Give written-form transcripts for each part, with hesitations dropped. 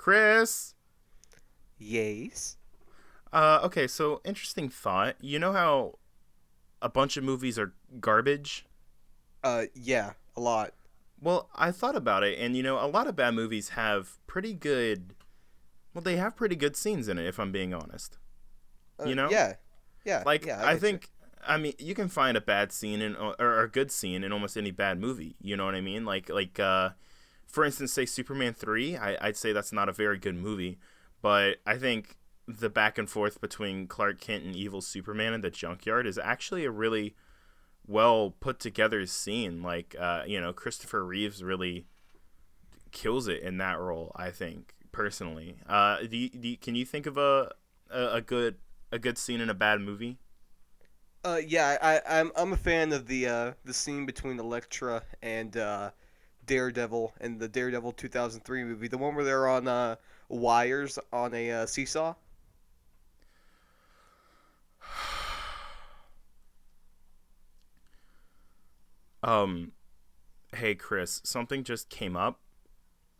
Chris. Yes. Okay, so interesting thought. You know how a bunch of movies are garbage? Yeah, a lot. Well, I thought about it, and a lot of bad movies have pretty good. Well, they have pretty good scenes in it, if I'm being honest. You know, Yeah, yeah, like yeah. I I get you. think. I mean, you can find a bad scene or a good scene in almost any bad movie. You know what I mean? For instance, say Superman 3. I'd say that's not a very good movie, but I think the back and forth between Clark Kent and evil Superman in the junkyard is actually a really well put together scene. Christopher Reeves really kills it in that role. I think personally. Can you think of a good scene in a bad movie? Yeah. I'm a fan of the scene between Elektra and Daredevil in the Daredevil 2003 movie, the one where they're on wires on a seesaw. Um, Hey Chris, something just came up.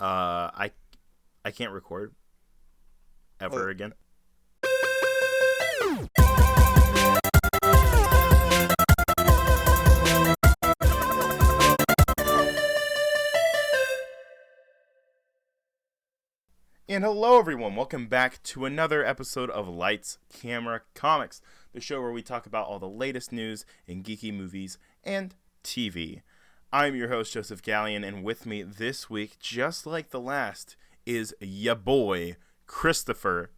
I can't record Oh, ever again. And hello, everyone. Welcome back to another episode of Lights, Camera, Comics, the show where we talk about all the latest news in geeky movies and TV. I'm your host, Joseph Gallion, and with me this week, just like the last, is ya boy, Christopher.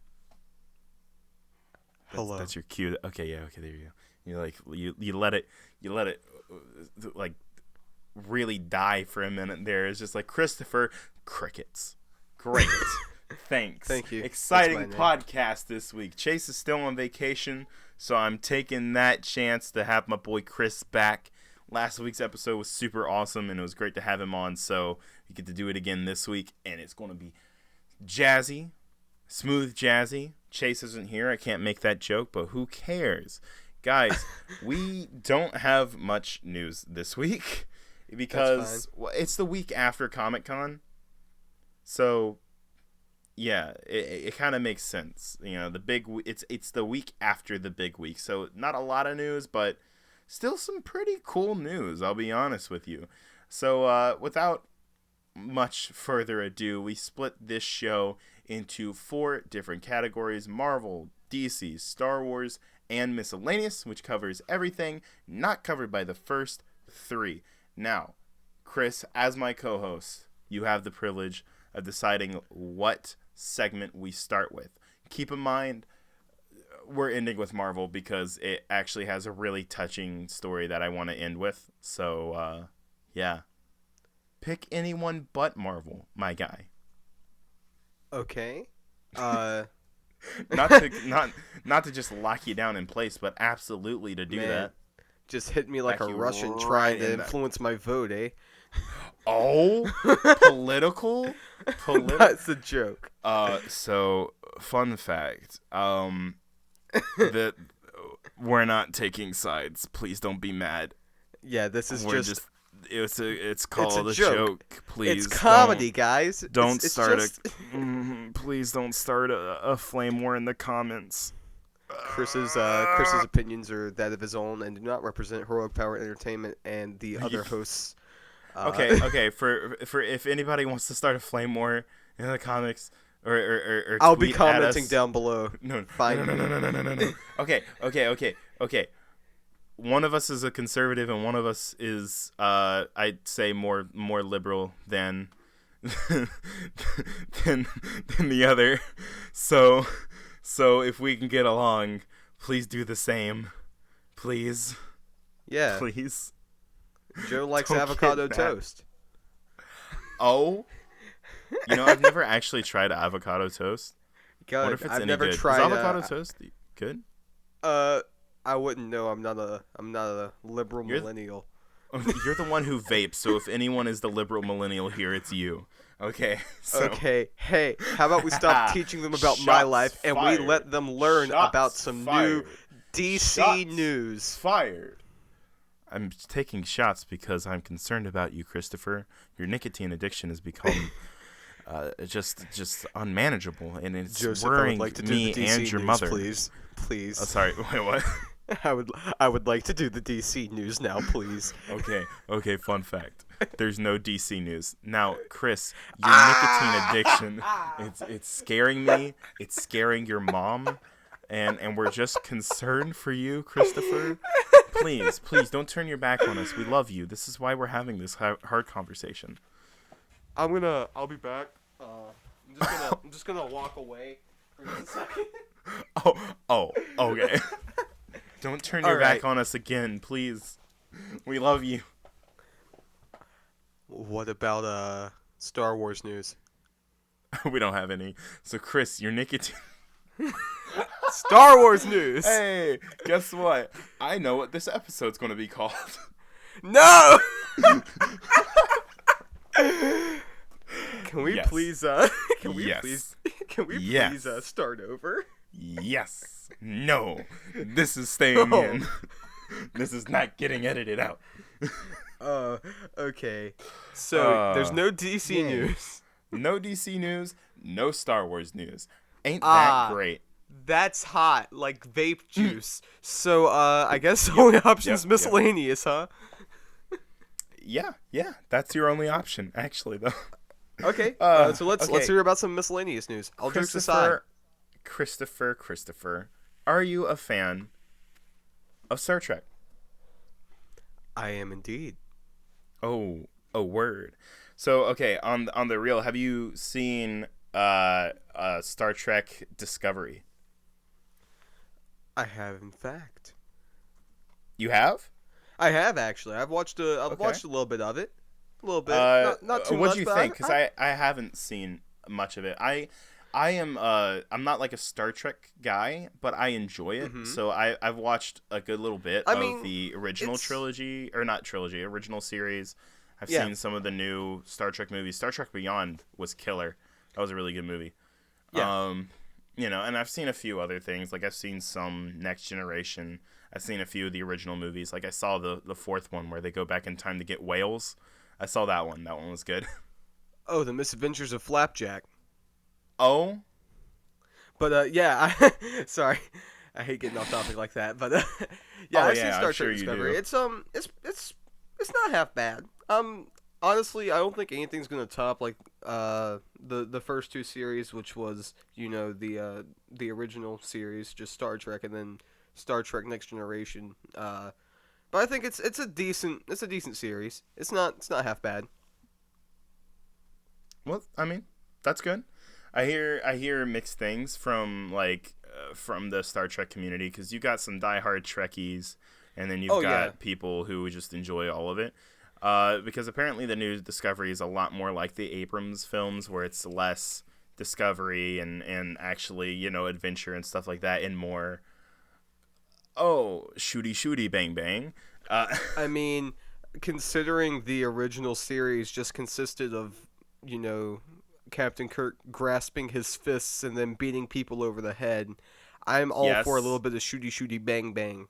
hello. That's your cue. Okay, yeah, okay, there you go. You let it like really die for a minute there. It's just like Christopher crickets. Great. Thanks. Thank you. Exciting That's my name. podcast this week. Chase is still on vacation, so I'm taking that chance to have my boy Chris back. Last week's episode was super awesome, and it was great to have him on, so we get to do it again this week, and it's going to be jazzy, smooth jazzy. Chase isn't here. I can't make that joke, but who cares? Guys, we don't have much news this week because it's the week after Comic-Con. So, yeah, it kind of makes sense. It's the week after the big week. So, not a lot of news, but still some pretty cool news, I'll be honest with you. So, without much further ado, we split this show into 4 different categories: Marvel, DC, Star Wars, and miscellaneous, which covers everything not covered by the first 3. Now, Chris, as my co-host, you have the privilege of deciding what segment we start with. Keep in mind, we're ending with Marvel because it actually has a really touching story that I want to end with. So, yeah. Pick anyone but Marvel, my guy. Okay. Not to just lock you down in place, but absolutely to do Man, that. just hit me like Back a you Russian right trying to in that. influence my vote, eh? Oh, political. That's a joke. So fun fact. That we're not taking sides. Please don't be mad. Yeah, this is We're just it's called a joke. joke. Please, it's comedy, guys. Don't It's start just... please don't start a flame war in the comments. Chris's opinions are that of his own and do not represent Heroic Power Entertainment and the other hosts. Okay. For if anybody wants to start a flame war in the comics or I'll be tweet at commenting us, down below. No. Find No. Okay. One of us is a conservative, and one of us is, I'd say, more liberal than than the other. So if we can get along, please do the same. Please. Yeah. Please. Joe likes Don't avocado get mad. toast. Oh. I've never actually tried avocado toast. I wonder if it's I've any never good. tried Is avocado toast good? I wouldn't know. I'm not a liberal millennial. You're the one who vapes, so if anyone is the liberal millennial here, it's you. Okay. So. Okay. Hey, how about we stop teaching them about my Shots life and fired. we let them learn Shots about some fired. new DC Shots news. Fired. I'm taking shots because I'm concerned about you, Christopher. Your nicotine addiction has become just unmanageable, and it's Joseph, worrying I would like to do me the DC and your news, mother. please. Please. Oh, sorry. Wait, what? I would like to do the DC news now, please. Okay. Fun fact: there's no DC news now. Chris, your nicotine addiction, it's scaring me. It's scaring your mom, and we're just concerned for you, Christopher. Please, don't turn your back on us. We love you. This is why we're having this hard conversation. I'll be back. I'm just gonna walk away for just a second. Okay. Don't turn your back on us again, please. We love you. What about Star Wars news? We don't have any. So, Chris, your nicotine. Star Wars news. Hey, guess what? I know what this episode's going to be called. No. Can we Yes. please? Can we Yes. please? Can we Yes. please start over? Yes. No. This is staying in. This is not getting edited out. Okay. So there's no DC yay. news. No DC news. No Star Wars news. Ain't that great? That's hot, like vape juice. So I guess the only option's miscellaneous, huh? Yeah. That's your only option, actually, though. Okay. So let's hear about some miscellaneous news. All jokes aside. Christopher, are you a fan of Star Trek? I am indeed. Oh, word. So, okay, on the real, have you seen Star Trek Discovery? I have, in fact. You have? I have actually. I've watched a little bit of it. A little bit. Not too much. What do you think? Because I haven't seen much of it. I'm not like a Star Trek guy, but I enjoy it. Mm-hmm. So I've watched a good little bit of the original trilogy, or not trilogy, original series. I've seen some of the new Star Trek movies. Star Trek Beyond was killer. That was a really good movie. Yeah. And I've seen a few other things. Like I've seen some Next Generation. I've seen a few of the original movies. Like I saw the fourth one where they go back in time to get whales. I saw that one. That one was good. Oh, The Misadventures of Flapjack. Oh. But sorry, I hate getting off topic like that. But I've seen Star Trek Discovery. It's not half bad. Honestly, I don't think anything's gonna top like the first two series, which was the original series, just Star Trek, and then Star Trek Next Generation. But I think it's a decent series. It's not half bad. Well, I mean, that's good. I hear mixed things from from the Star Trek community, because you got some diehard Trekkies, and then you've got people who just enjoy all of it. Because apparently the new Discovery is a lot more like the Abrams films, where it's less discovery and actually adventure and stuff like that, and more shooty bang bang. I mean, considering the original series just consisted of Captain Kirk grasping his fists and then beating people over the head, I'm all for a little bit of shooty bang bang.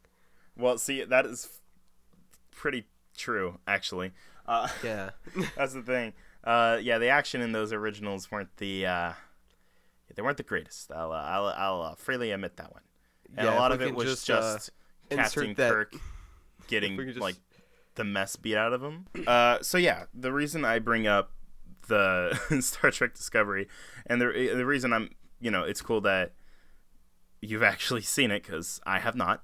Well, see, that is pretty true, actually. Yeah. That's the thing. The action in those originals weren't the greatest. I'll freely admit that one. And a lot of it was just Captain Kirk getting the mess beat out of him. The reason I bring up the Star Trek Discovery, and the reason I'm it's cool that you've actually seen it, because I have not,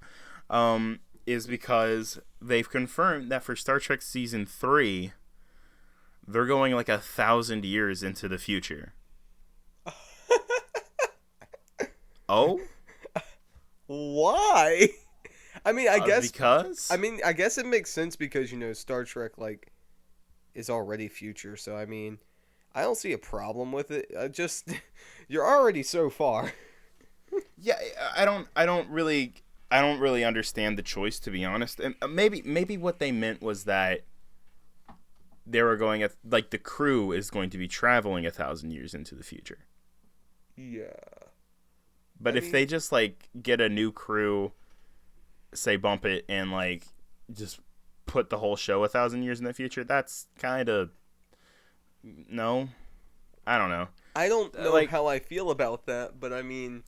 is because they've confirmed that for Star Trek Season 3, they're going 1,000 years into the future. Oh? Why? I mean, I guess because. I mean, I guess it makes sense because Star Trek is already future, so I mean, I don't see a problem with it. Just you're already so far. Yeah, I don't really understand the choice, to be honest. And maybe what they meant was that they were going the crew is going to be traveling 1,000 years into the future. Yeah. But if they just get a new crew, say bump it, and just put the whole show 1,000 years in the future, that's kind of no. I don't know. I don't know Like, how I feel about that, but I mean,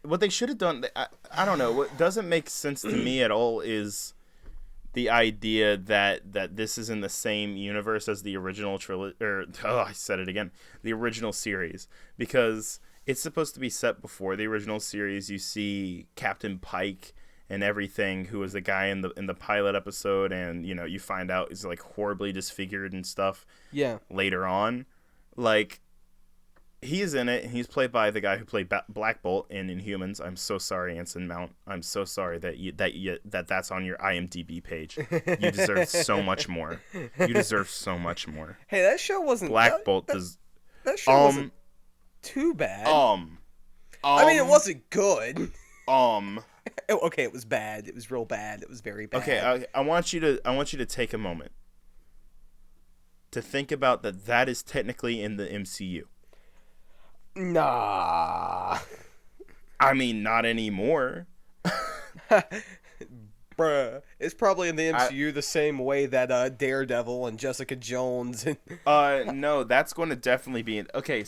what they should have done, I don't know. What doesn't make sense to me at all is the idea that this is in the same universe as the original trilogy, or I said it again, the original series, because it's supposed to be set before the original series. You see Captain Pike and everything, who was the guy in the pilot episode, and you find out is like horribly disfigured and stuff. Yeah. Later on, like, he's in it. He's played by the guy who played Black Bolt in Inhumans. I'm so sorry, Anson Mount. I'm so sorry that's on your IMDb page. You deserve so much more. You deserve so much more. Hey, that show wasn't Bolt does. That show wasn't too bad. I mean, it wasn't good. Okay, it was bad. It was real bad. It was very bad. Okay, I want you to take a moment to think about that is technically in the MCU. Nah. I mean, not anymore. Bruh. It's probably in the MCU the same way that Daredevil and Jessica Jones and... No, that's going to definitely be... Okay,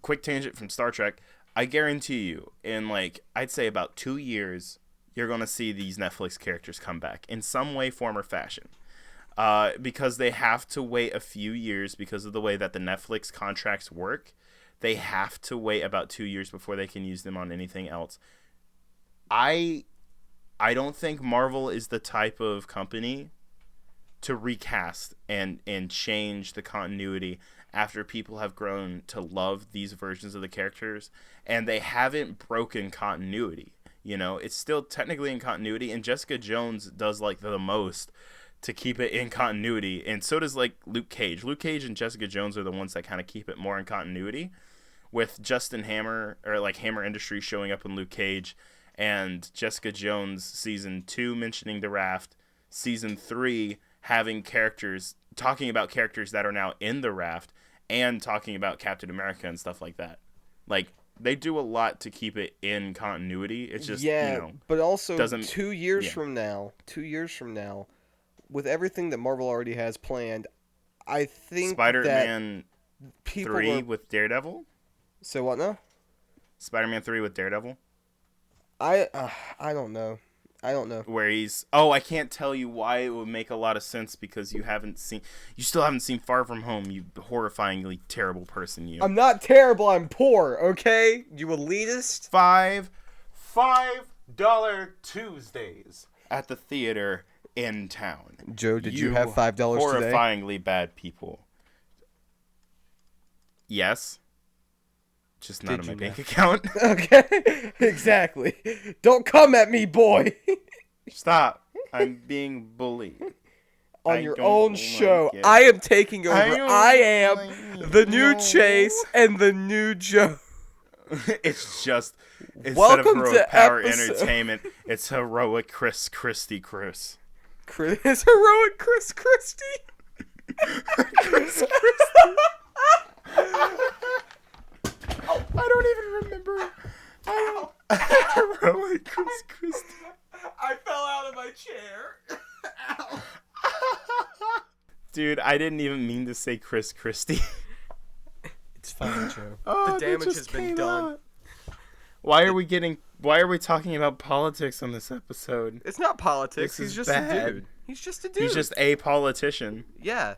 quick tangent from Star Trek. I guarantee you, in, I'd say about 2 years, you're going to see these Netflix characters come back in some way, form, or fashion. Because they have to wait a few years because of the way that the Netflix contracts work. They have to wait about 2 years before they can use them on anything else. I don't think Marvel is the type of company to recast and change the continuity after people have grown to love these versions of the characters, and they haven't broken continuity. It's still technically in continuity, and Jessica Jones does the most to keep it in continuity, and so does Luke Cage. Luke Cage and Jessica Jones are the ones that kind of keep it more in continuity, with Justin Hammer, or Hammer Industries, showing up in Luke Cage, and Jessica Jones season 2 mentioning the Raft, season 3 having talking about characters that are now in the Raft, and talking about Captain America and stuff like that. They do a lot to keep it in continuity. It's just but also doesn't 2 years from now, with everything that Marvel already has planned, I think Spider-Man 3 with Daredevil. So what now? Spider-Man 3 with Daredevil. I don't know. Where I can't tell you why it would make a lot of sense, because you still haven't seen Far From Home, you horrifyingly terrible person, you. I'm not terrible, I'm poor, okay? You elitist? $5 Tuesdays at the theater in town. Joe, did you have $5 today? Horrifyingly bad people. Yes. Just not in my bank account. Okay, exactly. Don't come at me, boy. Stop. I'm being bullied. On your own show. I am taking over. I am the new Chase and the new Joe. It's just, instead Welcome of heroic to power entertainment, it's heroic Chris Christie. Chris heroic Chris Christie. Chris Christie. I don't even remember. Heroic Chris Christie. I fell out of my chair. Ow. Dude, I didn't even mean to say Chris Christie. It's fine, Joe. The damage has been done. Why are we talking about politics on this episode? It's not politics. He's just bad. a dude. He's just a dude. He's just a politician. Yeah.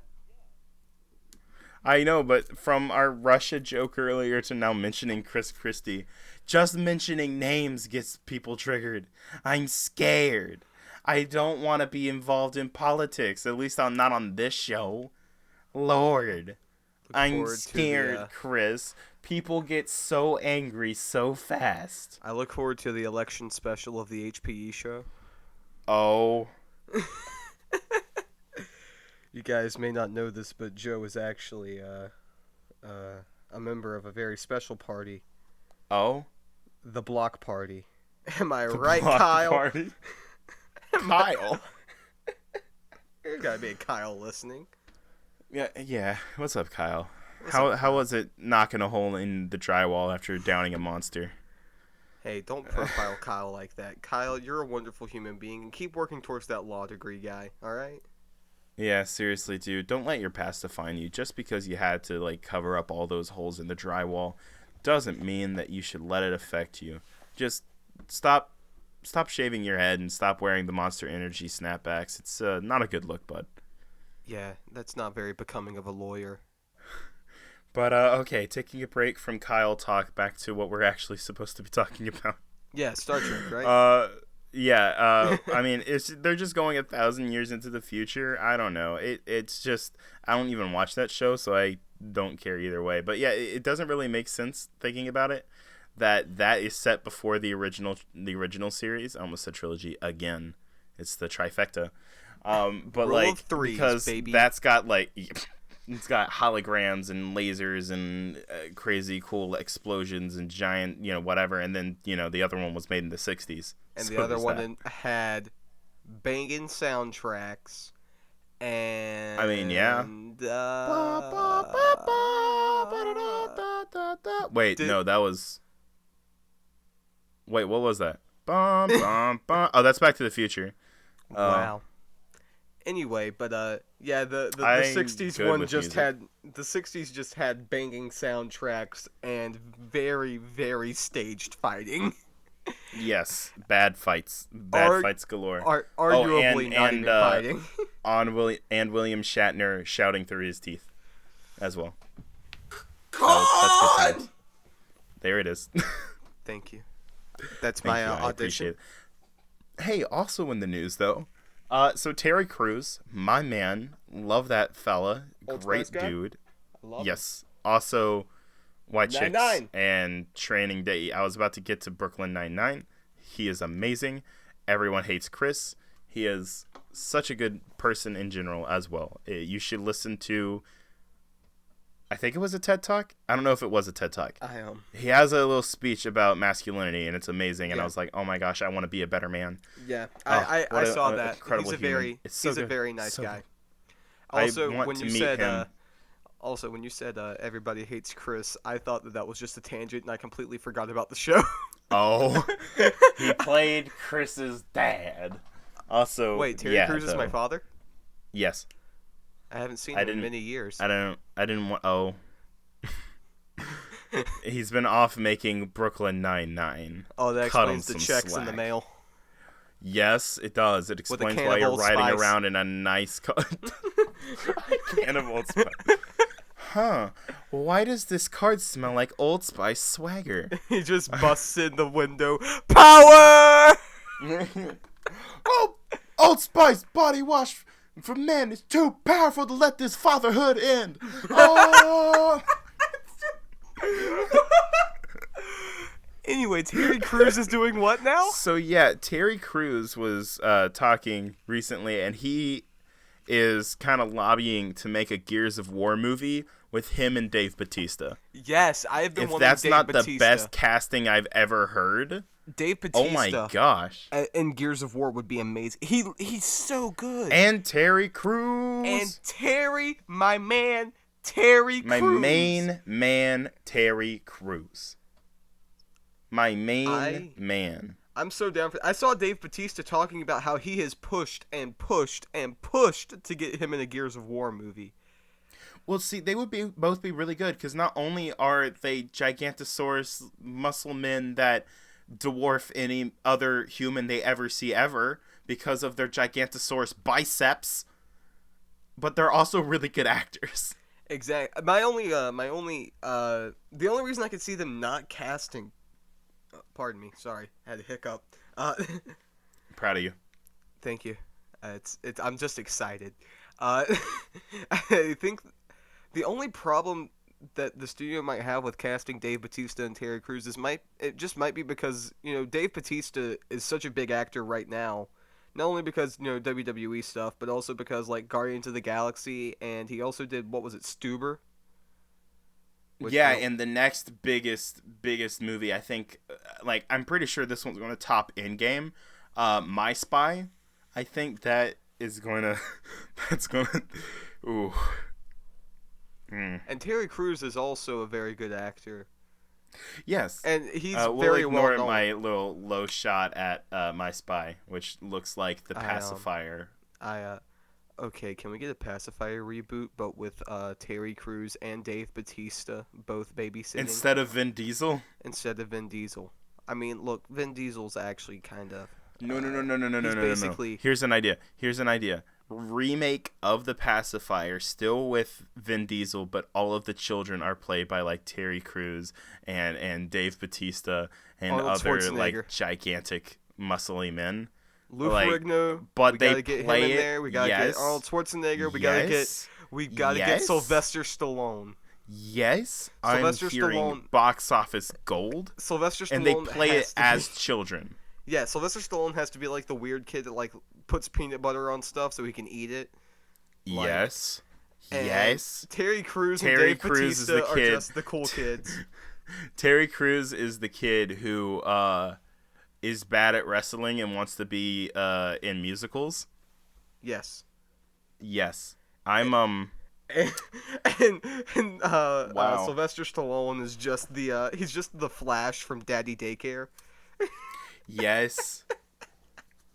I know, but from our Russia joke earlier to now mentioning Chris Christie, just mentioning names gets people triggered. I'm scared. I don't want to be involved in politics. At least I'm not on this show. Lord. I'm scared, Chris. People get so angry so fast. I look forward to the election special of the HPE show. Oh. You guys may not know this, but Joe is actually a member of a very special party. Oh? The Block Party. Am I The right, Block Kyle? Party? Kyle? There's gotta be a Kyle listening. Yeah. What's up, Kyle? How was it knocking a hole in the drywall after downing a monster? Hey, don't profile Kyle like that. Kyle, you're a wonderful human being, and keep working towards that law degree, guy, alright? Yeah, seriously, dude. Don't let your past define you. Just because you had to like cover up all those holes in the drywall doesn't mean that you should let it affect you. Just stop shaving your head and stop wearing the Monster Energy snapbacks. It's not a good look, bud. Yeah, that's not very becoming of a lawyer. But okay, taking a break from Kyle talk back to what we're actually supposed to be talking about. Yeah, Star Trek, right? I mean, they're just going 1,000 years into the future. I don't know. It's just I don't even watch that show, so I don't care either way. But yeah, it doesn't really make sense thinking about it. That is set before the original series. I almost said trilogy again. It's the trifecta. But Rule like of threes, because baby. that's got like it's got holograms and lasers and crazy cool explosions and giant, whatever. And then, the other one was made in the 60s. And so the other one that. had banging soundtracks. And I mean, yeah. Wait, no, that was... Wait, what was that? Oh, that's Back to the Future. Wow. Anyway, but yeah, the 60s one just had banging soundtracks and very, very staged fighting. Yes, bad fights galore. Arguably not even fighting. William Shatner shouting through his teeth as well. God! That's good. There it is. Thank you. That's my audition. I appreciate it. Hey, also in the news though. So Terry Crews, my man, love that fella, great dude. I love yes. Him. Also, White Chicks 99. and Training Day. I was about to get to Brooklyn Nine-Nine. He is amazing. Everyone hates Chris. He is such a good person in general as well. You should listen to. I think it was a TED Talk. I don't know if it was a TED Talk. He has a little speech about masculinity, and it's amazing. And I was like, oh my gosh, I want to be a better man. Yeah, I saw that. He's a very nice guy. Also, when you said everybody hates Chris, I thought that was just a tangent, and I completely forgot about the show. Oh, he played Chris's dad. Also, wait, Terry Crews is my father? Yes. I haven't seen him in many years. I didn't want. Oh. He's been off making Brooklyn Nine-Nine. Oh, that explains the checks slack. In the mail. Yes, it does. It explains why you're riding around in a nice car. I can't have Old Spice. Huh. Why does this card smell like Old Spice swagger? He just busts in the window. Power! Oh, Old Spice body wash for men is too powerful to let this fatherhood end. Oh! Anyway, Terry Crews is doing what now? So yeah, Terry Crews was talking recently, and he is kind of lobbying to make a Gears of War movie with him and Dave Bautista. Yes, I've been wanting Dave Bautista. If that's not the best casting I've ever heard. Dave Bautista. Oh my gosh. In Gears of War would be amazing. He's so good. And Terry Crews. And Terry, my man, Terry Crews. My main man, Terry Crews. My main man. I'm so down for. I saw Dave Bautista talking about how he has pushed and pushed and pushed to get him in a Gears of War movie. Well, see, they would both be really good because not only are they Gigantosaurus muscle men that dwarf any other human they ever see ever because of their Gigantosaurus biceps, but they're also really good actors. Exactly. The only reason I could see them not casting. Pardon me. Sorry, I had a hiccup. Proud of you. Thank you. I'm just excited. I think the only problem that the studio might have with casting Dave Bautista and Terry Crews might be because Dave Bautista is such a big actor right now, not only because WWE stuff, but also because like Guardians of the Galaxy, and he also did what was it, Stuber? And the next biggest movie, I think, I'm pretty sure this one's going to top Endgame. My Spy, I think that's going to, ooh. Mm. And Terry Crews is also a very good actor. Yes. And he's we'll very well known. My little low shot at My Spy, which looks like the pacifier. Okay, can we get a Pacifier reboot, but with Terry Crews and Dave Bautista both babysitting Instead of Vin Diesel? instead of Vin Diesel? I mean, look, Vin Diesel's actually kind of. No, no, no, no, no, no, no, He's no, basically. no. Here's an idea. Remake of the Pacifier, still with Vin Diesel, but all of the children are played by like Terry Crews and Dave Bautista and Arnold other like Schwarzenegger. gigantic muscly men. Lou Like, Ferrigno, but we they gotta get him play in it. there. We gotta Yes. get Arnold Schwarzenegger. We gotta get Yes. Sylvester Stallone. Yes, Sylvester I'm hearing Stallone- box office gold, Sylvester Stallone and they play has it to as be, children. yeah. Sylvester Stallone has to be like the weird kid that like puts peanut butter on stuff so he can eat it. Like, Yes, and yes. Terry Crews and Terry Dave Crews is Bautista the kid. are just the cool kids. Terry Crews is the kid who is bad at wrestling and wants to be in musicals. Yes. Yes, I'm And Wow. Sylvester Stallone is just he's just the Flash from Daddy Daycare. Yes.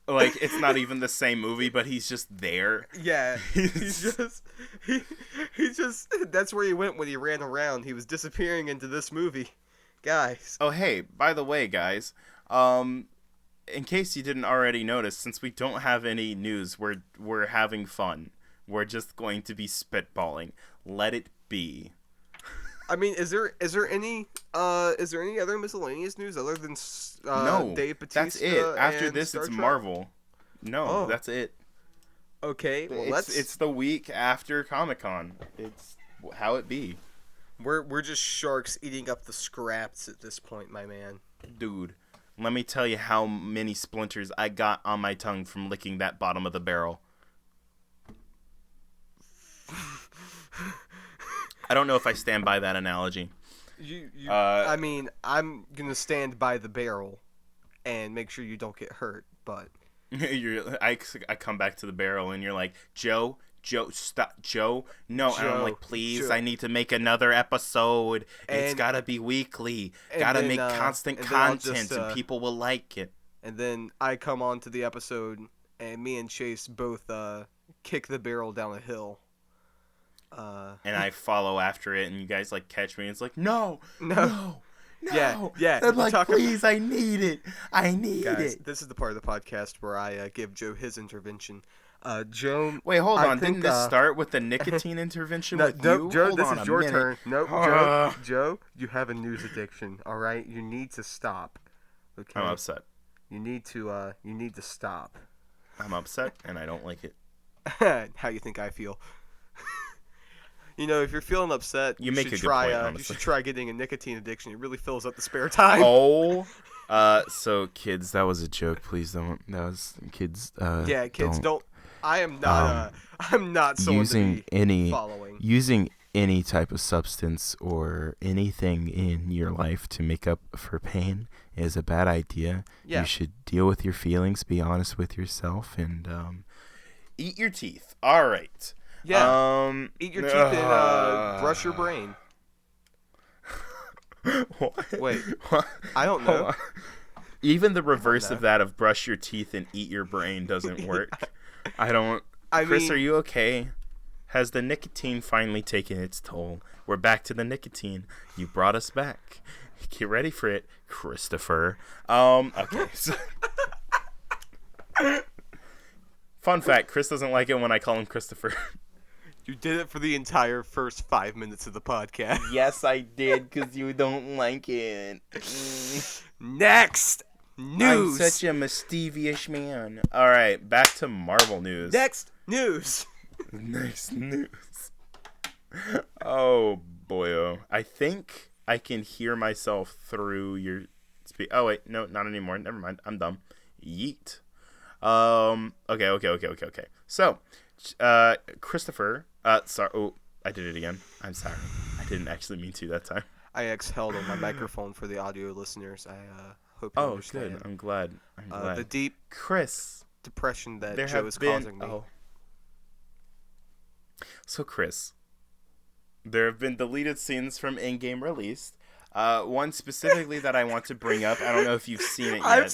Like, it's not even the same movie, but he's just there. Yeah, he's just that's where he went when he ran around. He was disappearing into this movie, guys. Oh, hey, by the way, guys, in case you didn't already notice, since we don't have any news, we're having fun. We're just going to be spitballing. Let it be. I mean, is there any other miscellaneous news other than No, Dave Bautista? that's it. After and this, Star it's Trek? Marvel. No, Oh. that's it. Okay, well It's the week after Comic-Con. It's how it be. we're just sharks eating up the scraps at this point, my man. Dude, let me tell you how many splinters I got on my tongue from licking that bottom of the barrel. I don't know if I stand by that analogy. I mean, I'm gonna stand by the barrel and make sure you don't get hurt, but I come back to the barrel and you're like, Joe, stop, Joe, no. And I'm Joe, like, please, Joe. I need to make another episode. It's And- gotta be weekly. and Gotta then, make constant and then I'll content just, and people will like it. and then I come on to the episode and me and Chase both kick the barrel down a hill. And I follow after it and you guys like catch me and it's like, no. No. Yeah. I'm we're like, talking- please, I need it. I need Guys, it. this is the part of the podcast where I give Joe his intervention. Joe. Wait, hold I on. think, Didn't this start with the nicotine intervention with you? Joe, Hold this on is a your minute. turn. No, Joe, you have a news addiction. All right, you need to stop. Okay. I'm upset. You need to stop. I'm upset and I don't like it. How you think I feel? You know, if you're feeling upset, You make should a good try. point, You honestly. should try getting a nicotine addiction. It really fills up the spare time. Oh, so kids, that was a joke. Please don't. That was kids. Yeah, kids, don't. I am not. I'm not someone to be following. using any type of substance or anything in your life to make up for pain is a bad idea. Yeah. You should deal with your feelings, be honest with yourself, and eat your teeth. All right. Yeah. Eat your teeth and brush your brain. What? Wait. What? I don't Hold know. on. Even the reverse know. of that of brush your teeth and eat your brain doesn't work. I don't. I Chris, mean- are you okay? Has the nicotine finally taken its toll? We're back to the nicotine. You brought us back. Get ready for it, Christopher. Okay. So fun fact: Chris doesn't like it when I call him Christopher. You did it for the entire first 5 minutes of the podcast. Yes, I did, because you don't like it. Next news. I'm such a mischievous man. All right, back to Marvel news. Next news. Next news. Oh, boyo. I think I can hear myself through your oh, wait. No, not anymore. Never mind. I'm dumb. Yeet. Okay. So, Christopher. Sorry. Oh, I did it again. I'm sorry. I didn't actually mean to that time. I exhaled on my microphone for the audio listeners. I hope you Oh, understand. good. I'm glad. The deep Chris. depression that There Joe have is been. causing me. Oh. So, Chris, there have been deleted scenes from in-game release. One specifically that I want to bring up. I don't know if you've seen it yet. I've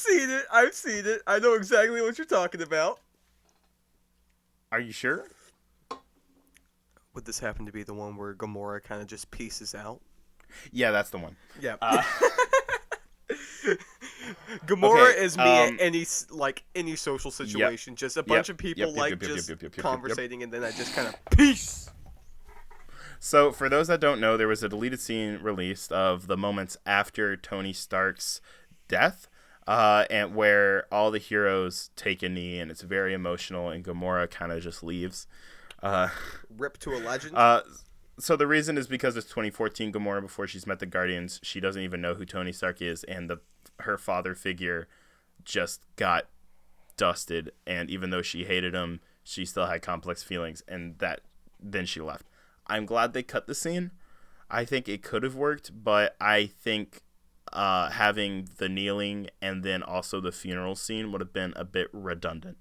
seen it. I know exactly what you're talking about. Are you sure? Would this happen to be the one where Gamora kind of just pieces out? Yeah, that's the one. Yeah. Gamora Okay, is me at any social situation. Just a bunch of people conversating, and then I just kind of peace. So, for those that don't know, there was a deleted scene released of the moments after Tony Stark's death, and where all the heroes take a knee, and it's very emotional, and Gamora kind of just leaves. Rip to a legend. So the reason is because it's 2014 Gamora before she's met the Guardians. She doesn't even know who Tony Stark is, and her father figure just got dusted. And even though she hated him, she still had complex feelings, and then she left. I'm glad they cut the scene. I think it could have worked, but I think having the kneeling and then also the funeral scene would have been a bit redundant.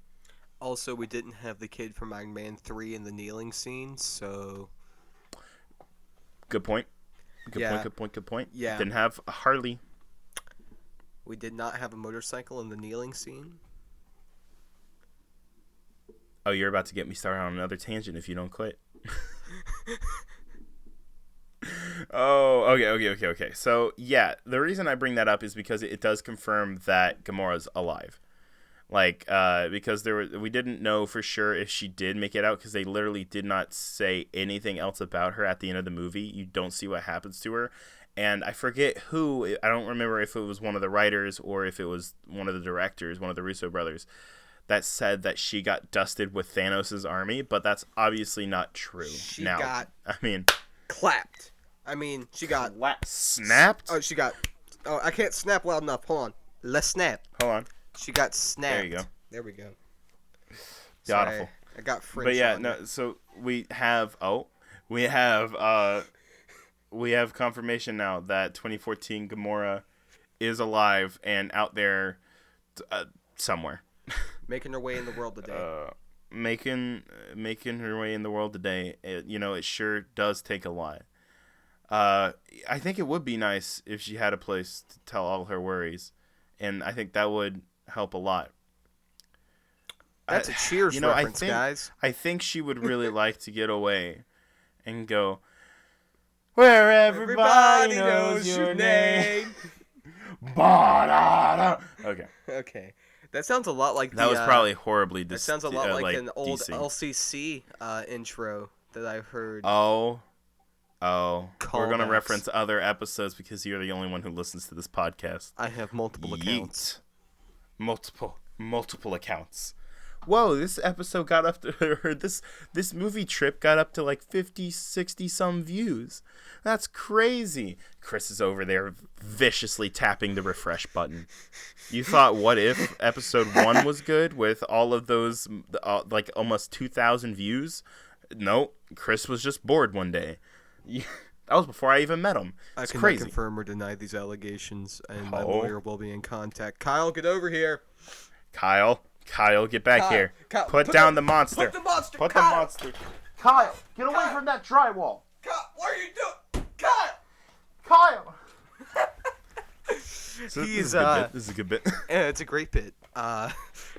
Also, we didn't have the kid from Iron Man 3 in the kneeling scene, so... Good point. Good point. Yeah. Didn't have a Harley. We did not have a motorcycle in the kneeling scene. Oh, you're about to get me started on another tangent if you don't quit. Oh, okay. So, yeah, the reason I bring that up is because it does confirm that Gamora's alive. Because we didn't know for sure if she did make it out, because they literally did not say anything else about her at the end of the movie. You don't see what happens to her. And I forget who, I don't remember if it was one of the writers or if it was one of the directors, one of the Russo brothers, that said that she got dusted with Thanos' army, but that's obviously not true. She got clapped. She got... Snapped? Oh, I can't snap loud enough. Hold on. Let's snap. Hold on. She got snapped. There you go. There we go. Beautiful. I got fringe. But yeah, no. So we have confirmation now that 2014 Gamora is alive and out there somewhere, making her way in the world today. Making her way in the world today. It sure does take a lot. I think it would be nice if she had a place to tell all her worries, and I think that would help a lot. That's a Cheers reference, guys. I think she would really like to get away and go where everybody knows your name. Okay. That sounds a lot like that was probably horribly that sounds a lot like an old DC. LCC intro that I've heard. Oh. We're going to Callbacks. reference other episodes because you're the only one who listens to this podcast. I have multiple accounts. Multiple accounts. Whoa, this episode got up to, this movie trip got up to like 50, 60 some views. That's crazy. Chris is over there viciously tapping the refresh button. You thought What If episode 1 was good with all of those, like almost 2,000 views? No, Chris was just bored one day. That was before I even met him. It's crazy. I cannot confirm or deny these allegations, and my lawyer will be in contact. Kyle, get over here. Kyle, get back here. Kyle, put down the monster. Put the monster. Put Kyle. the monster. Kyle, get away from that drywall. Kyle, what are you doing? Kyle. So this is a good bit. Yeah, it's a great bit.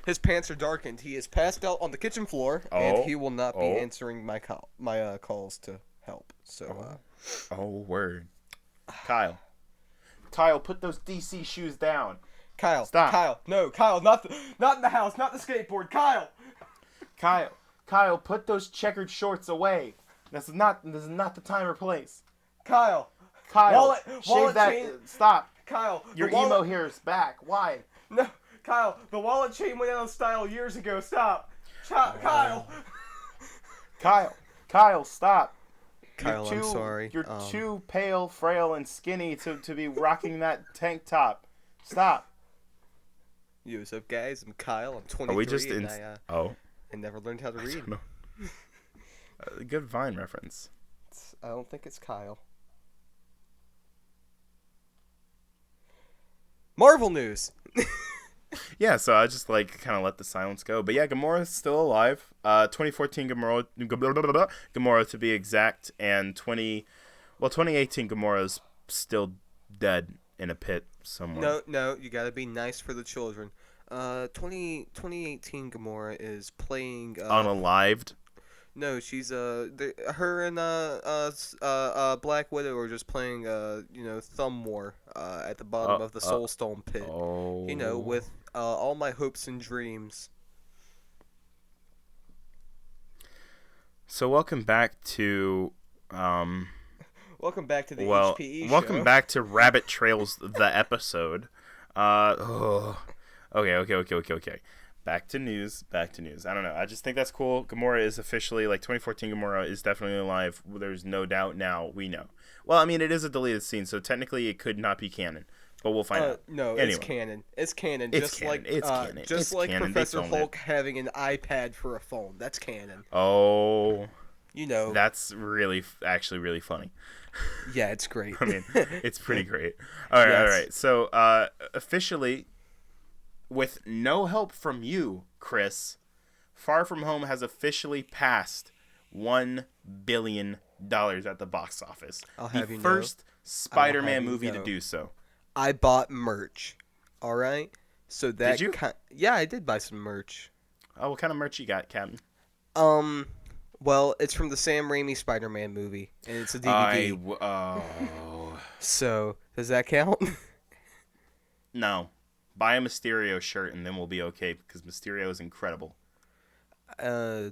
His pants are darkened. He is passed out on the kitchen floor, and he will not be answering my calls to help. So. Word. Kyle, put those DC shoes down. Kyle, stop. Kyle, no, Kyle, not in the house, not the skateboard. Kyle, put those checkered shorts away. This is not the time or place. Kyle, wallet shave that. Chain. Stop. Kyle, your emo hair is back. Why? No, Kyle, the wallet chain went out of style years ago. Stop. Kyle, stop. Kyle, I'm sorry. You're too pale, frail, and skinny to be rocking that tank top. Stop. Yo, what's up, guys? I'm Kyle. I'm 23. Are we just I never learned how to read. A good Vine reference. I don't think it's Kyle. Marvel news. Yeah, so I just kind of let the silence go. But yeah, Gamora's still alive. 2014 Gamora to be exact, and 2018 Gamora's still dead in a pit somewhere. No, you gotta be nice for the children. 2018 Gamora is playing... Unalived? No, she's her and Black Widow are just playing thumb war at the bottom Uh, of the uh, Soulstone pit. oh. With all my hopes and dreams. So welcome back to Welcome back to the well, HPE welcome show. back to Rabbit Trails the episode. Okay. Back to news. I don't know. I just think that's cool. Gamora is officially, 2014 Gamora is definitely alive. There's no doubt now. We know. Well, I mean, it is a deleted scene, so technically it could not be canon. But we'll find out. No, anyway. It's canon. It's canon. It's canon. Just like canon. Professor Hulk having an iPad for a phone. That's canon. Oh. That's actually really funny. Yeah, it's great. I mean, it's pretty great. All right. So, officially, with no help from you, Chris, Far From Home has officially passed $1 billion at the box office. The first Spider-Man movie to do so. I bought merch. All right? So that did you? Yeah, I did buy some merch. Oh, what kind of merch you got, Captain? Well, it's from the Sam Raimi Spider-Man movie, and it's a DVD. So, does that count? No. Buy a Mysterio shirt, and then we'll be okay, because Mysterio is incredible. I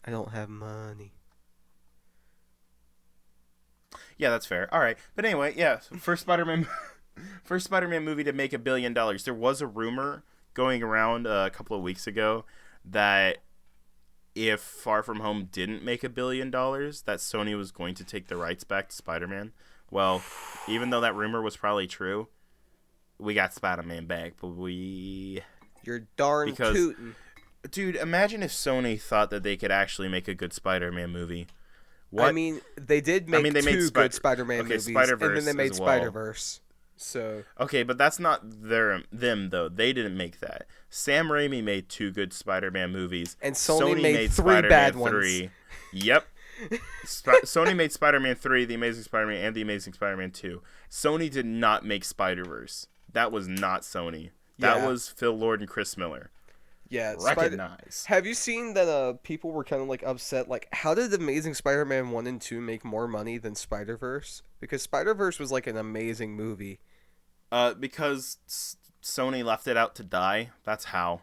don't have money. Yeah, that's fair. All right. But anyway, yeah, first Spider-Man movie to make $1 billion. There was a rumor going around a couple of weeks ago that if Far From Home didn't make $1 billion, that Sony was going to take the rights back to Spider-Man. Well, even though that rumor was probably true, we got Spider-Man back, but You're darn tootin'. Dude, imagine if Sony thought that they could actually make a good Spider-Man movie. What? I mean, they did make two good Spider-Man movies, Spider-Verse and then they made as well. Spider-Verse. So okay, but that's not them though. They didn't make that. Sam Raimi made 2 good Spider-Man movies, and Sony made 3 Spider-Man bad 3. ones. Yep. Sony made Spider-Man 3, The Amazing Spider-Man, and The Amazing Spider-Man 2. Sony did not make Spider-Verse. That was not Sony. That was Phil Lord and Chris Miller. Yeah, recognize. Have you seen that? People were kind of upset. How did Amazing Spider-Man 1 and 2 make more money than Spider-Verse? Because Spider-Verse was an amazing movie. Because Sony left it out to die. That's how.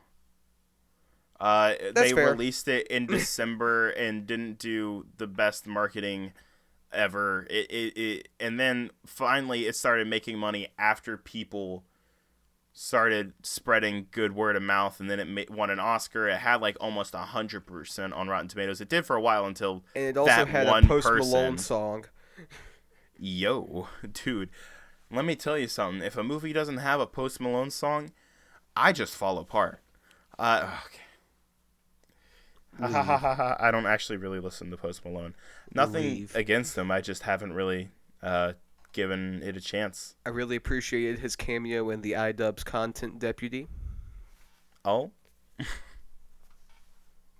They fair. Released it in December and didn't do the best marketing ever. And then finally it started making money after people started spreading good word of mouth, and then it won an Oscar. It had almost 100% on Rotten Tomatoes. It did for a while until and it also had a Post Malone song. Yo, dude, let me tell you something. If a movie doesn't have a Post Malone song, I just fall apart. Okay. I don't actually really listen to Post Malone. Nothing against him. I just haven't really given it a chance. I really appreciated his cameo in the iDubbbz Content Deputy. Oh?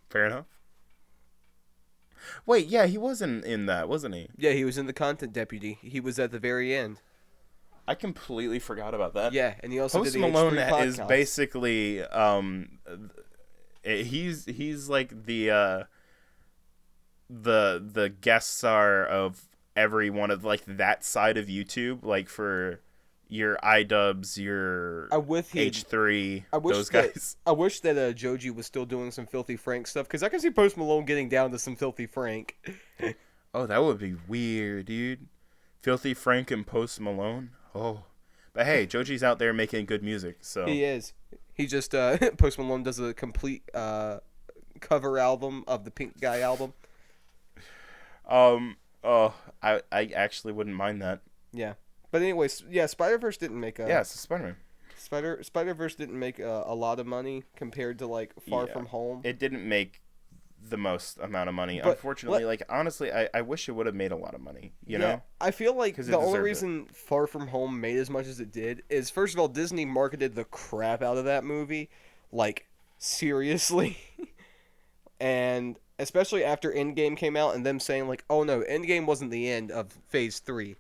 Fair enough. Wait, yeah, he was in that, wasn't he? Yeah, he was in the Content Deputy. He was at the very end. I completely forgot about that. Yeah, and he also Post did the Malone H3 podcast. Is basically he's like the guest star of every one of that side of YouTube, for your iDubbbz, your H3, those guys. I wish that Joji was still doing some Filthy Frank stuff, because I can see Post Malone getting down to some Filthy Frank. Oh, that would be weird, dude. Filthy Frank and Post Malone. Oh, but hey, Joji's out there making good music, so he is. He just Post Malone does a complete cover album of the Pink Guy album. I actually wouldn't mind that. Yeah, but anyways, yeah, Spider-Verse didn't make it's Spider-Man. Spider-Verse didn't make a lot of money compared to Far From Home. It didn't make the most amount of money, unfortunately. Honestly, I wish it would have made a lot of money. You know, I feel like the only reason Far From Home made as much as it did is, first of all, Disney marketed the crap out of that movie, seriously, and especially after Endgame came out and them saying oh no, Endgame wasn't the end of Phase 3.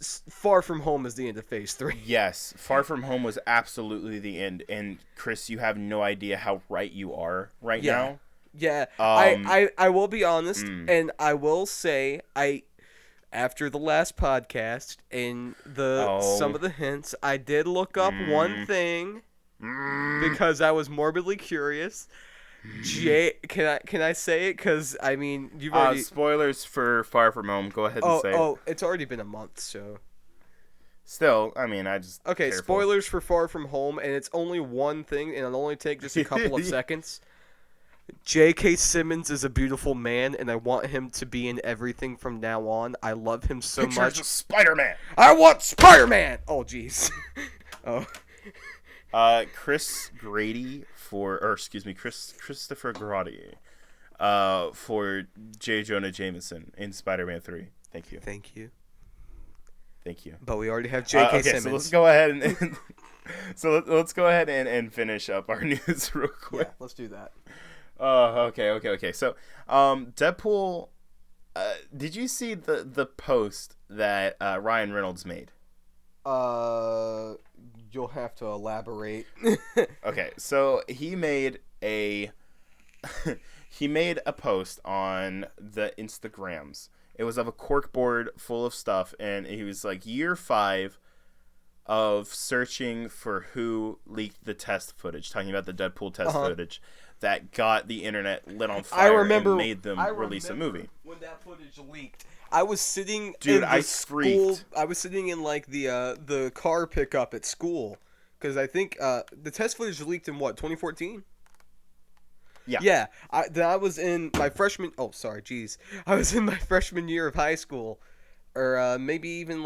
Far From Home is the end of Phase 3. Yes, Far From Home was absolutely the end. And Chris, you have no idea how right you are right Yeah. now. Yeah, Um, I will be honest, mm, and I will say after the last podcast and some oh, of the hints, I did look up one mm, thing mm, because I was morbidly curious. Can I say it? Because I mean, you've already. spoilers for Far From Home. Go ahead and say it. It's already been a month, so. Still, I mean, I just Okay, careful. spoilers for Far From Home, and it's only one thing, and it'll only take just a couple of seconds. J.K. Simmons is a beautiful man, and I want him to be in everything from now on. I love him so Pictures much. of Spider-Man. I want Spider-Man! Oh, jeez. Oh. Christopher Grady, for J. Jonah Jameson in Spider-Man 3. Thank you. Thank you. Thank you. But we already have J.K. Okay, Simmons. so let's go ahead let's go ahead and finish up our news real quick. Yeah, let's do that. Okay. So, Deadpool. Did you see the post that Ryan Reynolds made? You'll have to elaborate. Okay, so he made a post on the Instagrams. It was of a corkboard full of stuff, and he was like, year 5 of searching for who leaked the test footage, talking about the Deadpool test footage that got the internet lit on fire and made them release a movie. When that footage leaked, I was sitting freaked. I was sitting in like the car pickup at school because I think the test footage leaked in what, 2014? Yeah. Yeah. I was in my freshman. Oh, sorry. Jeez. I was in my freshman year of high school, or maybe even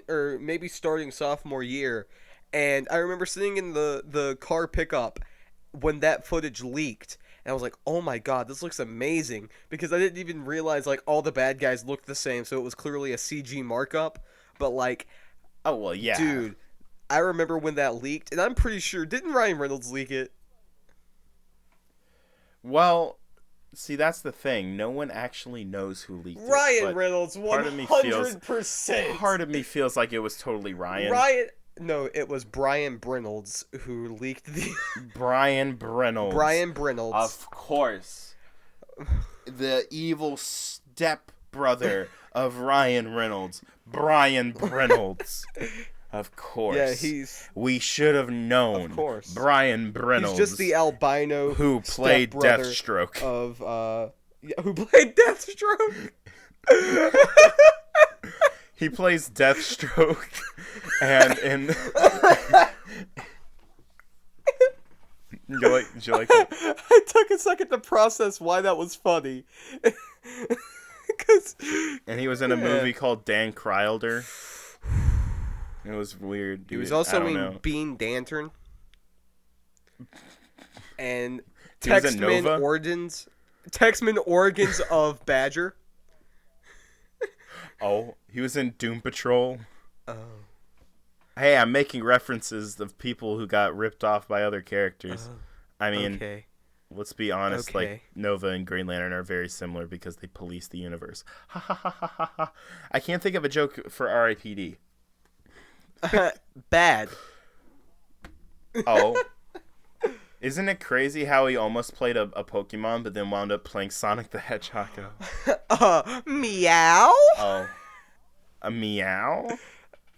or maybe starting sophomore year, and I remember sitting in the car pickup when that footage leaked, and I was like, "Oh my god, this looks amazing!" Because I didn't even realize like all the bad guys looked the same, so it was clearly a CG markup. But like, oh well, yeah, dude, I remember when that leaked, and I'm pretty sure didn't Ryan Reynolds leak it? Well, see, that's the thing. No one actually knows who leaked it. Ryan Reynolds, 100%. Part of me feels like it was totally Ryan. No, it was Brian Reynolds who leaked the. Brian Reynolds. Brian Reynolds. Of course. The evil step brother of Ryan Reynolds. Brian Reynolds. Of course. Yeah, we should have known. Of course. Brian Reynolds. He's just the albino who played Deathstroke. Who played Deathstroke? He plays Deathstroke, and in. You like that? I took a second to process why that was funny. And he was in a movie called Dan Crylder. It was weird. Dude. He was also in Bean Dantern. And Texman Organs of Badger. Oh, he was in Doom Patrol. Oh. Hey, I'm making references of people who got ripped off by other characters. I mean, okay. Let's be honest, Okay. like, Nova and Green Lantern are very similar because they police the universe. Ha ha ha ha ha ha. I can't think of a joke for R.I.P.D. Bad. Oh. Isn't it crazy how he almost played a Pokemon, but then wound up playing Sonic the Hedgehog? Meow? Oh. A meow?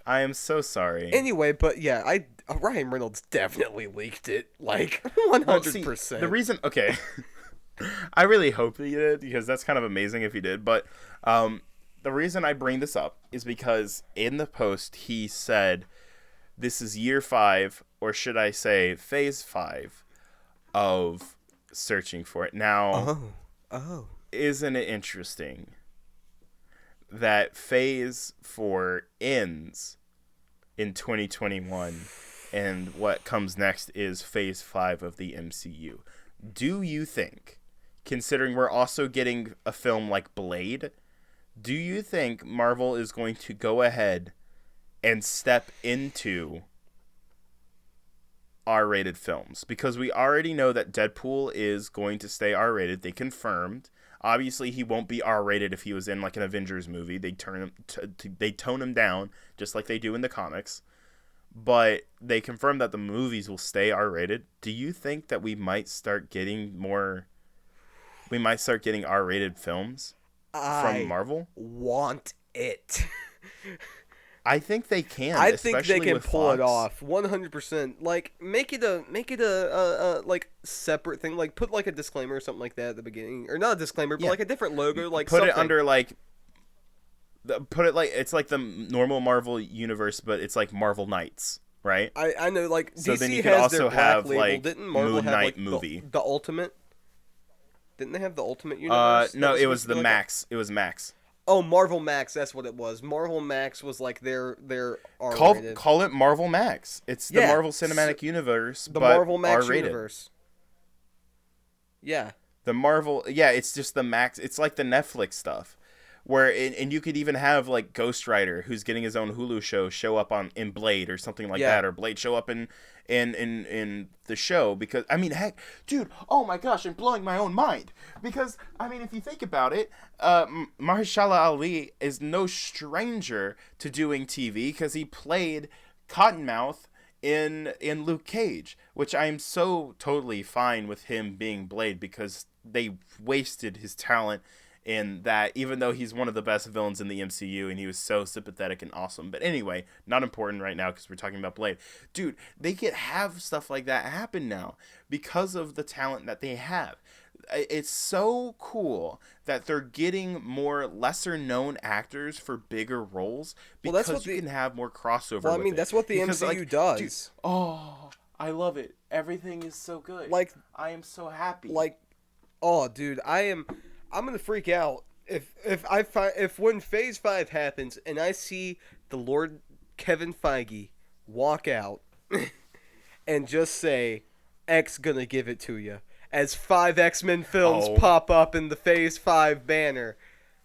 I am so sorry. Anyway, but yeah, Ryan Reynolds definitely leaked it, like 100%. Well, see, the reason, okay, I really hope that he did, because that's kind of amazing if he did, but the reason I bring this up is because in the post he said this is year 5, or should I say phase 5 of searching for it. Now, isn't it interesting that phase 4 ends in 2021 and what comes next is phase 5 of the MCU? Do you think, considering we're also getting a film like Blade, do you think Marvel is going to go ahead and step into R-rated films? Because we already know that Deadpool is going to stay R-rated. They confirmed. Obviously, he won't be R-rated if he was in like an Avengers movie. They tone him down just like they do in the comics. But they confirmed that the movies will stay R-rated. Do you think that we might start getting R-rated films from Marvel? Want it. I think they can. I think they can with pull Fox. it off 100%. Like make it a like separate thing. Like put like a disclaimer or something like that at the beginning, or not a disclaimer, but like a different logo. Like put something. it under like. Put it like it's like the normal Marvel universe, but it's like Marvel Knights, right? I know, like So DC then you could has also their black have label. like Didn't Marvel Moon have Knight like movie. the Ultimate? Didn't they have the Ultimate universe? No, it was the Max. It was Max. Oh, Marvel Max. That's what it was. Marvel Max was like their R-rated. Call it Marvel Max. It's the Marvel Cinematic Universe, the but Marvel Max R-rated. universe. Yeah. The Marvel, it's just the Max. It's like the Netflix stuff, where and you could even have like Ghost Rider, who's getting his own Hulu show up in Blade or something like that, or Blade show up in the show, because I mean, heck, dude, oh my gosh, I'm blowing my own mind, because I mean, if you think about it, Mahershala Ali is no stranger to doing TV, because he played Cottonmouth in Luke Cage, which I am so totally fine with him being Blade, because they wasted his talent in that, even though he's one of the best villains in the MCU and he was so sympathetic and awesome. But anyway, not important right now because we're talking about Blade. Dude, they could have stuff like that happen now because of the talent that they have. It's so cool that they're getting more lesser known actors for bigger roles, because you can have more crossover. Well, I mean, that's what the MCU does. Dude, I love it. Everything is so good. Like, I am so happy. Like, oh, dude, I'm gonna freak out if when Phase 5 happens and I see the Lord Kevin Feige walk out and just say, X gonna give it to you, as 5 X-Men films pop up in the Phase 5 banner.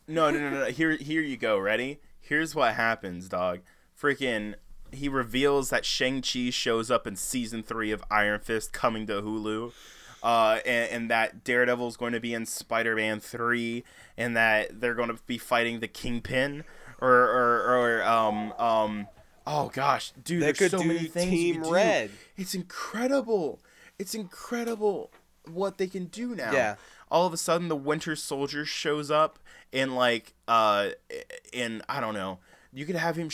No. Here you go. Ready? Here's what happens, dog. Freaking, he reveals that Shang-Chi shows up in Season 3 of Iron Fist coming to Hulu. And that Daredevil is going to be in Spider-Man 3, and that they're going to be fighting the Kingpin, oh gosh, dude, there's so many things Team Red. It's incredible. It's incredible what they can do now. Yeah. All of a sudden, the Winter Soldier shows up, and like, in I don't know, you could have him.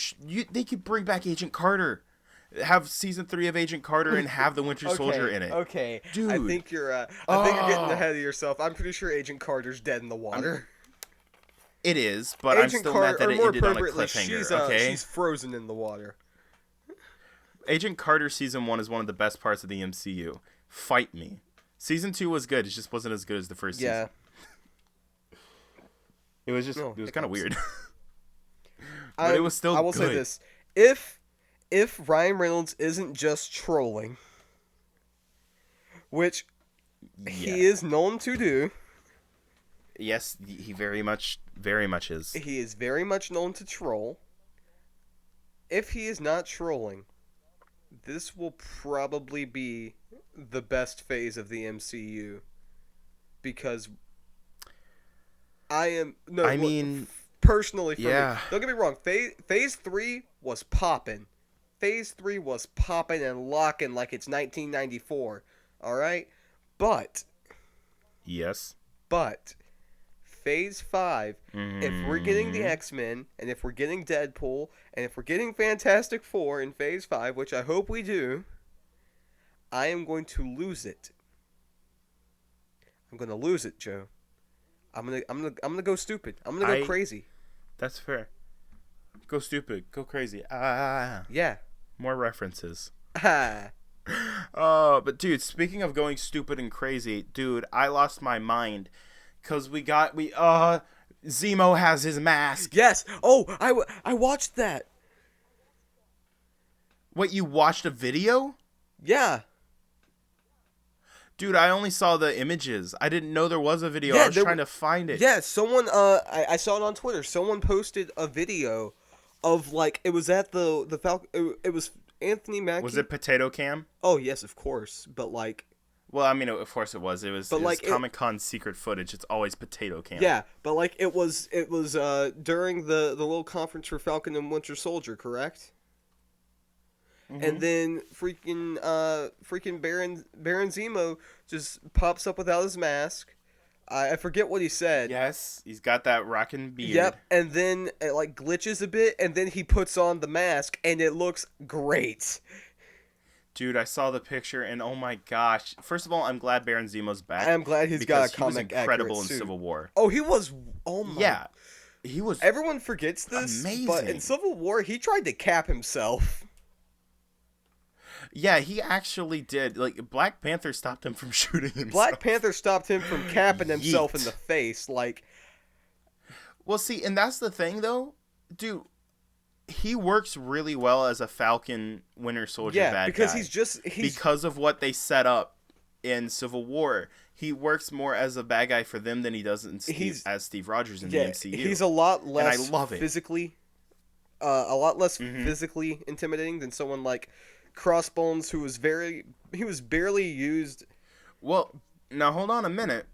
They could bring back Agent Carter. Have Season 3 of Agent Carter and have the Winter Soldier in it. Okay, dude. I think you're getting ahead of yourself. I'm pretty sure Agent Carter's dead in the water. It is, but I'm still mad that it ended on a cliffhanger. She's frozen in the water. Agent Carter Season 1 is one of the best parts of the MCU. Fight me. Season 2 was good. It just wasn't as good as the first season. It was kind of weird. But it was still good. I will say this. If Ryan Reynolds isn't just trolling, which he is known to do. Yes, he very much is. He is very much known to troll. If he is not trolling, this will probably be the best phase of the MCU. Because personally for me, don't get me wrong, Phase 3 was popping. Phase 3 was popping and locking like it's 1994, all right? But Phase 5, if we're getting the X-Men, and if we're getting Deadpool, and if we're getting Fantastic Four in Phase 5, which I hope we do, I am going to lose it. I'm going to lose it, Joe. I'm gonna go stupid. I'm gonna go crazy. That's fair. Go stupid. Go crazy. Yeah. More references. But dude, speaking of going stupid and crazy, dude, I lost my mind because Zemo has his mask. Yes. Oh, I watched that. What, you watched a video? Yeah. Dude, I only saw the images. I didn't know there was a video. I was trying to find it. Yeah, someone I saw it on Twitter. Someone posted a video of, like, it was at the FALCON. It was Anthony Mackie. Was it Potato Cam? Oh, yes, of course. But, like, Well, I mean, of course it was. It was But like Comic-Con secret footage. It's always potato can. yeah, but like it was during the little conference for Falcon and Winter Soldier, correct? Mm-hmm. And then freaking Baron Zemo just pops up without his mask. I forget what he said. Yes, he's got that rockin' beard. Yep, and then it like glitches a bit, and then he puts on the mask, and it looks great. Dude, I saw the picture, and oh my gosh! First of all, I'm glad Baron Zemo's back. I'm glad he's got a comic he was incredible in suit. Civil War. Oh, he was. Oh my. Yeah, he was. Everyone forgets this, amazing. But in Civil War, he tried to cap himself. Yeah, he actually did. Like, Black Panther stopped him from shooting himself. Black Panther stopped him from capping himself in the face. Like, well, see, and that's the thing, though, dude. He works really well as a Falcon Winter Soldier bad guy. because he's because of what they set up in Civil War. He works more as a bad guy for them than he does as Steve Rogers in the MCU. He's a lot less and I love it. physically physically intimidating than someone like Crossbones, who was barely used. Well, now hold on a minute.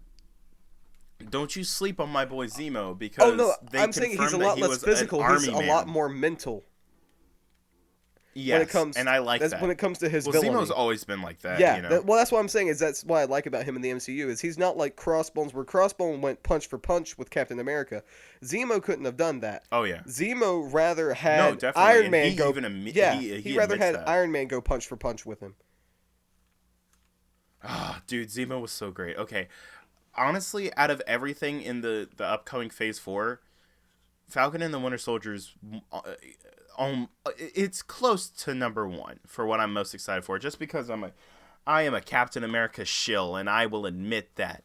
Don't you sleep on my boy Zemo, because I'm saying he's a lot less physical. He's a lot more mental. Yes, and I like that. When it comes to his villainy. Zemo's always been like that. Yeah, you know? that's what I'm saying. That's what I like about him in the MCU is he's not like Crossbones, where Crossbones went punch for punch with Captain America. Zemo couldn't have done that. Oh yeah. Zemo rather had definitely. Iron Man go. He rather had that. Iron Man go punch for punch with him. Ah, dude, Zemo was so great. Okay, honestly, out of everything in the upcoming Phase 4, Falcon and the Winter Soldier's it's close to number 1 for what I'm most excited for, just because I am a Captain America shill, and I will admit that.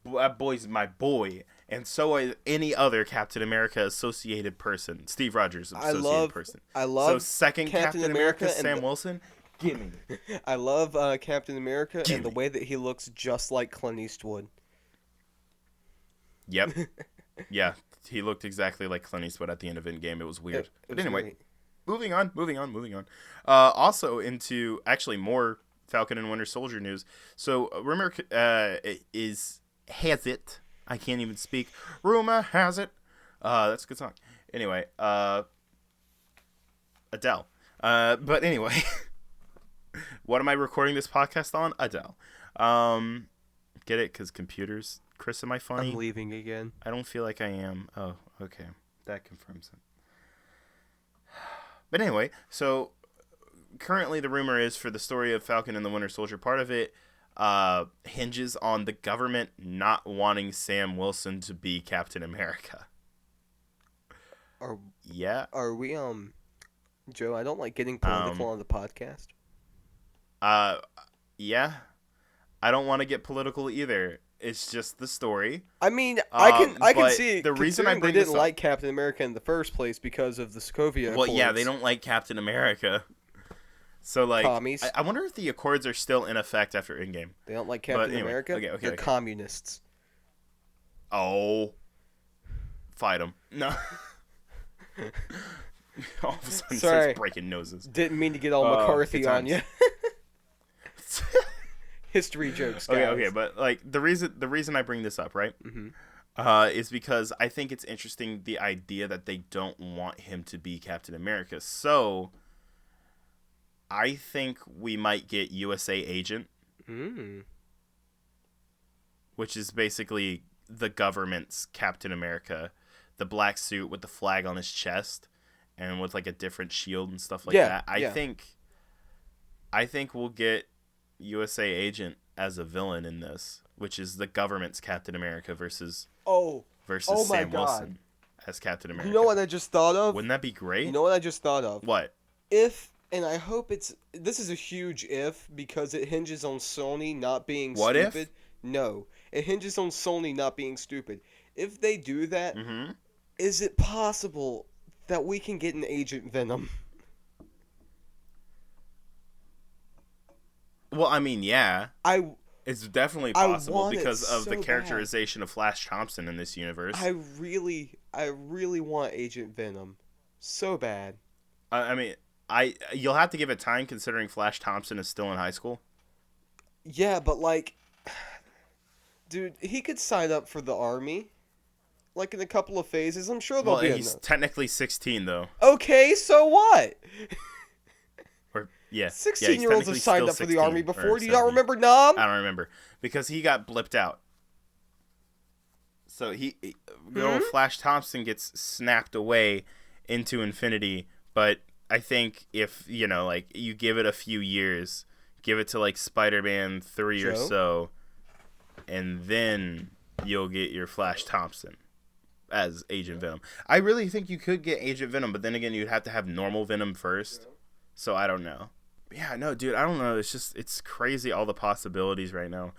That boy's my boy, and so is any other Captain America associated person. Steve Rogers associated person. I love so second Captain America Sam Wilson. Give me. I love Captain America and the way that he looks just like Clint Eastwood. Yep. Yeah, he looked exactly like Clint Eastwood at the end of Endgame. It was weird. But anyway, great. Moving on. Also into actually more Falcon and Winter Soldier news. So rumor has it. I can't even speak. Rumor has it. That's a good song. Anyway, Adele. But anyway, what am I recording this podcast on? Adele. Get it? Because computers. Chris, am I funny? I'm leaving again. I don't feel like I am. Oh, okay. That confirms it. But anyway, so currently the rumor is for the story of Falcon and the Winter Soldier, part of it hinges on the government not wanting Sam Wilson to be Captain America. Are we Joe, I don't like getting political on the podcast. Yeah. I don't want to get political either. It's just the story. I mean, I can see the reason they didn't like Captain America in the first place because of the Sokovia Accords. Well, yeah, they don't like Captain America. So, like, commies. I wonder if the Accords are still in effect after Endgame. They don't like Captain America? Okay. They're communists. Oh. Fight them. No. All of a sudden, starts breaking noses. Didn't mean to get all McCarthy on you. History jokes, guys. Okay, but like the reason I bring this up, right? Mm-hmm. Is because I think it's interesting, the idea that they don't want him to be Captain America. So I think we might get USA Agent, which is basically the government's Captain America, the black suit with the flag on his chest and with like a different shield and stuff like that. I think we'll get USA Agent as a villain in this, which is the government's Captain America versus Sam Wilson as Captain America. You know what I just thought of? Wouldn't that be great? You know what I just thought of? What? If, and I hope this is a huge if, because it hinges on Sony not being stupid. What if? No. It hinges on Sony not being stupid. If they do that, Mm-hmm. is it possible that we can get an Agent Venom? Well, I mean, yeah. It's definitely possible because of the characterization of Flash Thompson in this universe. I really want Agent Venom so bad. I mean, you'll have to give it time, considering Flash Thompson is still in high school. Yeah, but like, dude, he could sign up for the army, like in a couple of phases. I'm sure there'll Well, be he's enough. technically 16 though. Okay, so what? Or yeah, yeah, he's 16-year-olds have technically signed still up for the army 16 or before. Do you not 17. remember, Nom? I don't remember because he got blipped out. So good old Flash Thompson gets snapped away into infinity. But I think if like you give it a few years, give it to like Spider-Man 3 or Joe? so, and then you'll get your Flash Thompson as Agent Venom. I really think you could get Agent Venom, but then again, you'd have to have normal Venom first. So I don't know. Yeah, no, dude, I don't know. It's crazy all the possibilities right now.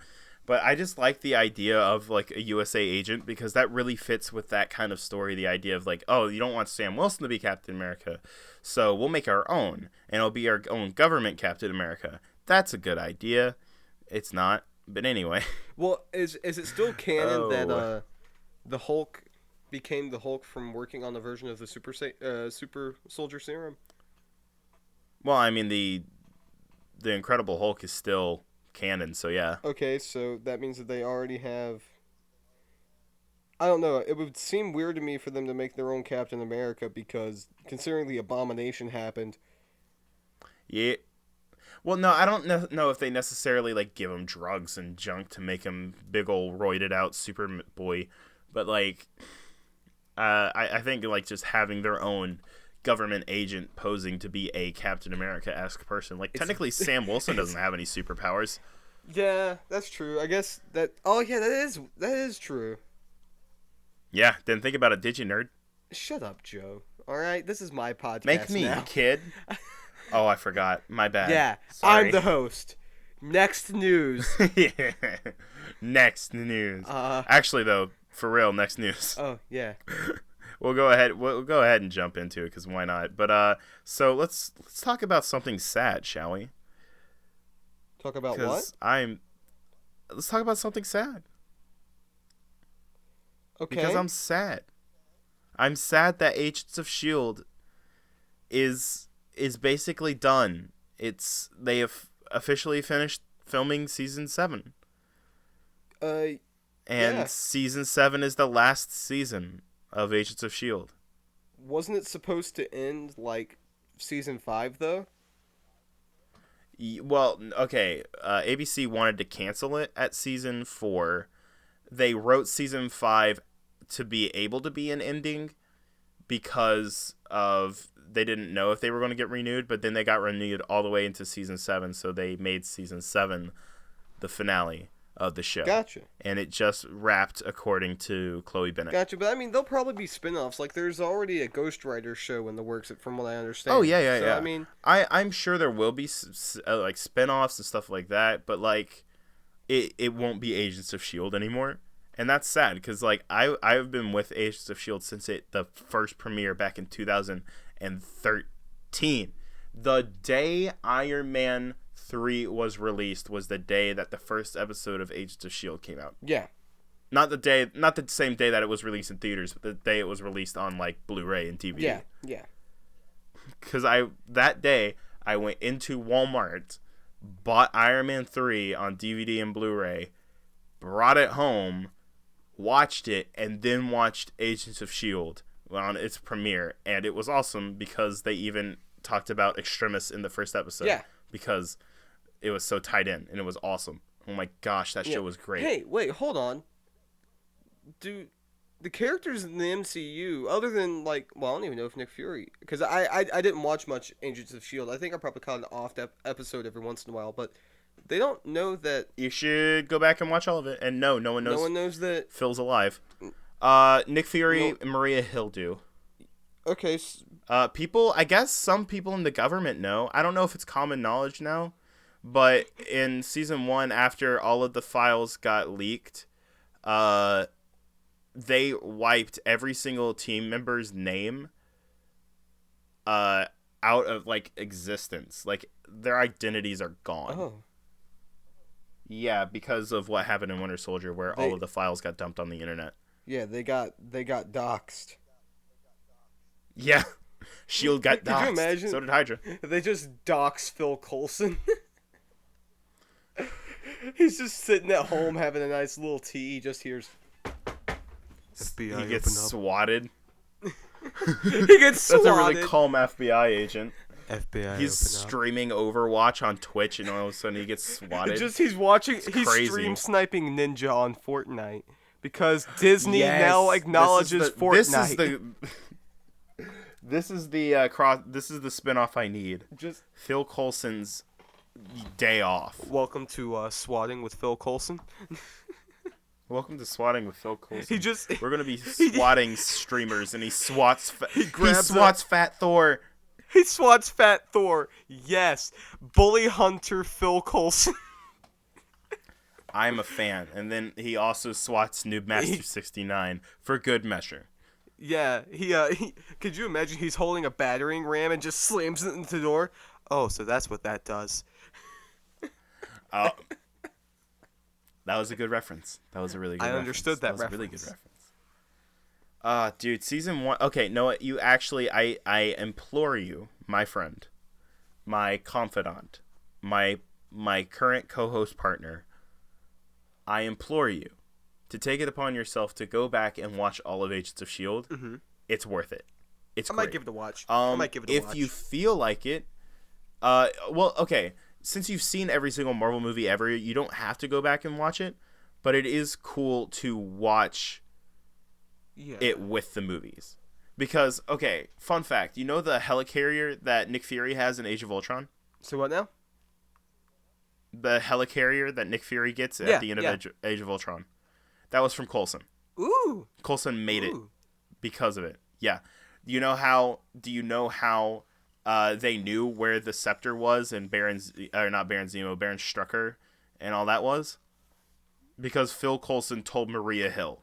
But I just like the idea of like a USA agent because that really fits with that kind of story. The idea of like, oh, you don't want Sam Wilson to be Captain America, so we'll make our own, and it'll be our own government Captain America. That's a good idea. It's not, but anyway. Well, is it still canon that Oh. the Hulk became the Hulk from working on the version of the super soldier serum? Well, I mean the Incredible Hulk is still canon, so yeah. Okay, so that means that they already have. I don't know. It would seem weird to me for them to make their own Captain America because, considering the abomination happened. Yeah. Well, no, I don't know if they necessarily like give him drugs and junk to make him big ol' roided out super boy, but like, I think like just having their own government agent posing to be a Captain America-esque person. Like technically, Sam Wilson doesn't have any superpowers. Yeah, that's true. I guess that. Oh yeah, that is true. Yeah, didn't think about it, did you, nerd? Shut up, Joe. All right, this is my podcast Make me, now. kid. Oh, I forgot. My bad. Yeah, Sorry. I'm the host. Next news. Yeah. Next news. Actually, though, for real, next news. Oh yeah. We'll go ahead and jump into it because why not? But so let's talk about something sad, shall we? Talk about what? Let's talk about something sad. Okay. Because I'm sad. I'm sad that Agents of Shield is basically done. They have officially finished filming season 7. And yeah. season 7 is the last season of Agents of Shield. Wasn't it supposed to end like season 5 though? Well, okay. ABC wanted to cancel it at season 4. They wrote season 5 to be able to be an ending because of they didn't know if they were going to get renewed, but then they got renewed all the way into season 7, so they made season 7 the finale of the show. Gotcha. And it just wrapped according to Chloe Bennett. Gotcha, but I mean, there'll probably be spin-offs. Like, there's already a Ghost Rider show in the works, from what I understand. Oh, yeah. I mean, I'm sure there will be like spin-offs and stuff like that, but like it won't be Agents of S.H.I.E.L.D. anymore. And that's sad because like I've been with Agents of S.H.I.E.L.D. since the first premiere back in 2013. The day Iron Man 3 was released was the day that the first episode of Agents of S.H.I.E.L.D. came out. yeah. Not the same day that it was released in theaters, but the day it was released on like Blu-ray and DVD. Yeah. Because that day I went into Walmart, bought Iron Man 3 on DVD and Blu-ray, brought it home, watched it, and then watched Agents of S.H.I.E.L.D. on its premiere, and it was awesome because they even talked about Extremis in the first episode. Yeah. Because it was so tied in, and it was awesome. Oh my gosh, that show was great. Hey, wait, hold on. Do the characters in the MCU, other than like, well, I don't even know if Nick Fury, because I didn't watch much Agents of S.H.I.E.L.D. I think I probably caught an off episode every once in a while, but they don't know that. You should go back and watch all of it, and no one knows. No one knows that. Phil's alive. Nick Fury and Maria Hill do. Okay. People, I guess some people in the government know. I don't know if it's common knowledge now, but in season 1, after all of the files got leaked, they wiped every single team member's name out of like existence. Like their identities are gone. Oh. Yeah, because of what happened in Winter Soldier, where all of the files got dumped on the internet. Yeah, they got doxxed. Yeah, S.H.I.E.L.D. got doxxed. Could you imagine? So did Hydra. They just dox Phil Coulson. He's just sitting at home having a nice little tea. He just hears FBI. He gets swatted. He gets swatted. That's a really calm FBI agent. FBI. He's streaming Overwatch on Twitch, and all of a sudden he gets swatted. He's stream sniping Ninja on Fortnite because Disney now acknowledges Fortnite. This is the spinoff I need. Just Phil Coulson's day off. Welcome to swatting with Phil Coulson. Welcome to swatting with Phil Coulson. We're gonna be swatting streamers, and he swats. He swats Fat Thor. He swats Fat Thor. Yes, bully hunter Phil Coulson. I'm a fan, and then he also swats Noob Master 69 for good measure. Yeah, he could you imagine he's holding a battering ram and just slams it into the door? Oh, so that's what that does. That was a good reference. That was a really good reference. I understood that was reference. A really good reference. Dude, season 1. Okay, no, you actually, I implore you, my friend, my confidant, my current co-host partner, I implore you to take it upon yourself to go back and watch all of Agents of S.H.I.E.L.D. Mm-hmm. It's worth it. It's I great. might give it a watch. I might give it a watch. If you feel like it, well, okay, since you've seen every single Marvel movie ever, you don't have to go back and watch it, but it is cool to watch it with the movies. Because, okay, fun fact, you know the helicarrier that Nick Fury has in Age of Ultron? So what now? The helicarrier that Nick Fury gets at the end of Age of Ultron. That was from Coulson. Ooh. Coulson made it because of it. Yeah. Do you know how they knew where the scepter was and Baron Strucker and all that was? Because Phil Coulson told Maria Hill.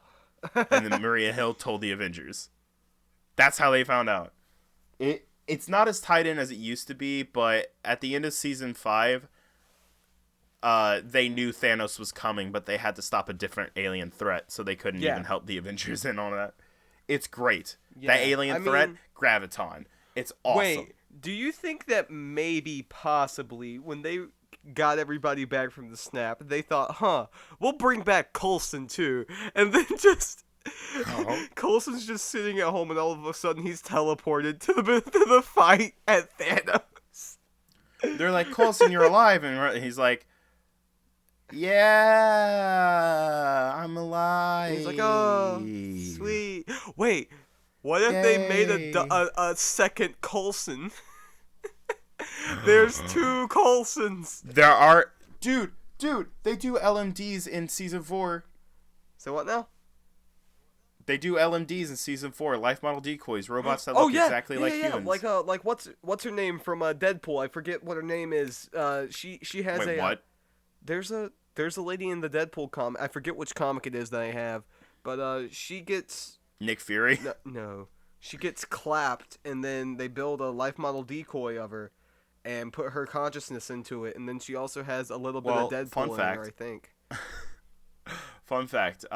And then Maria Hill told the Avengers. That's how they found out. It's not as tied in as it used to be, but at the end of season 5, they knew Thanos was coming, but they had to stop a different alien threat, so they couldn't even help the Avengers in on that. It's great. Yeah, that alien threat, Graviton. It's awesome. Wait, do you think that maybe, possibly, when they got everybody back from the snap, they thought, we'll bring back Coulson too, and then just... Coulson's just sitting at home, and all of a sudden he's teleported to the fight at Thanos. They're like, Coulson, you're alive, and he's like, yeah, I'm alive. He's like, oh, sweet. Wait, what if they made a second Coulson? There's 2 Coulsons. There are, dude. They do LMDs in season 4. So what now? They do LMDs in season 4. Life model decoys, robots that look exactly like humans. Like what's her name from Deadpool? I forget what her name is. She has what? There's a lady in the Deadpool comic. I forget which comic it is that I have, but she gets Nick Fury. No, she gets clapped, and then they build a life model decoy of her, and put her consciousness into it, and then she also has a little bit of Deadpool in her, I think. Fun fact,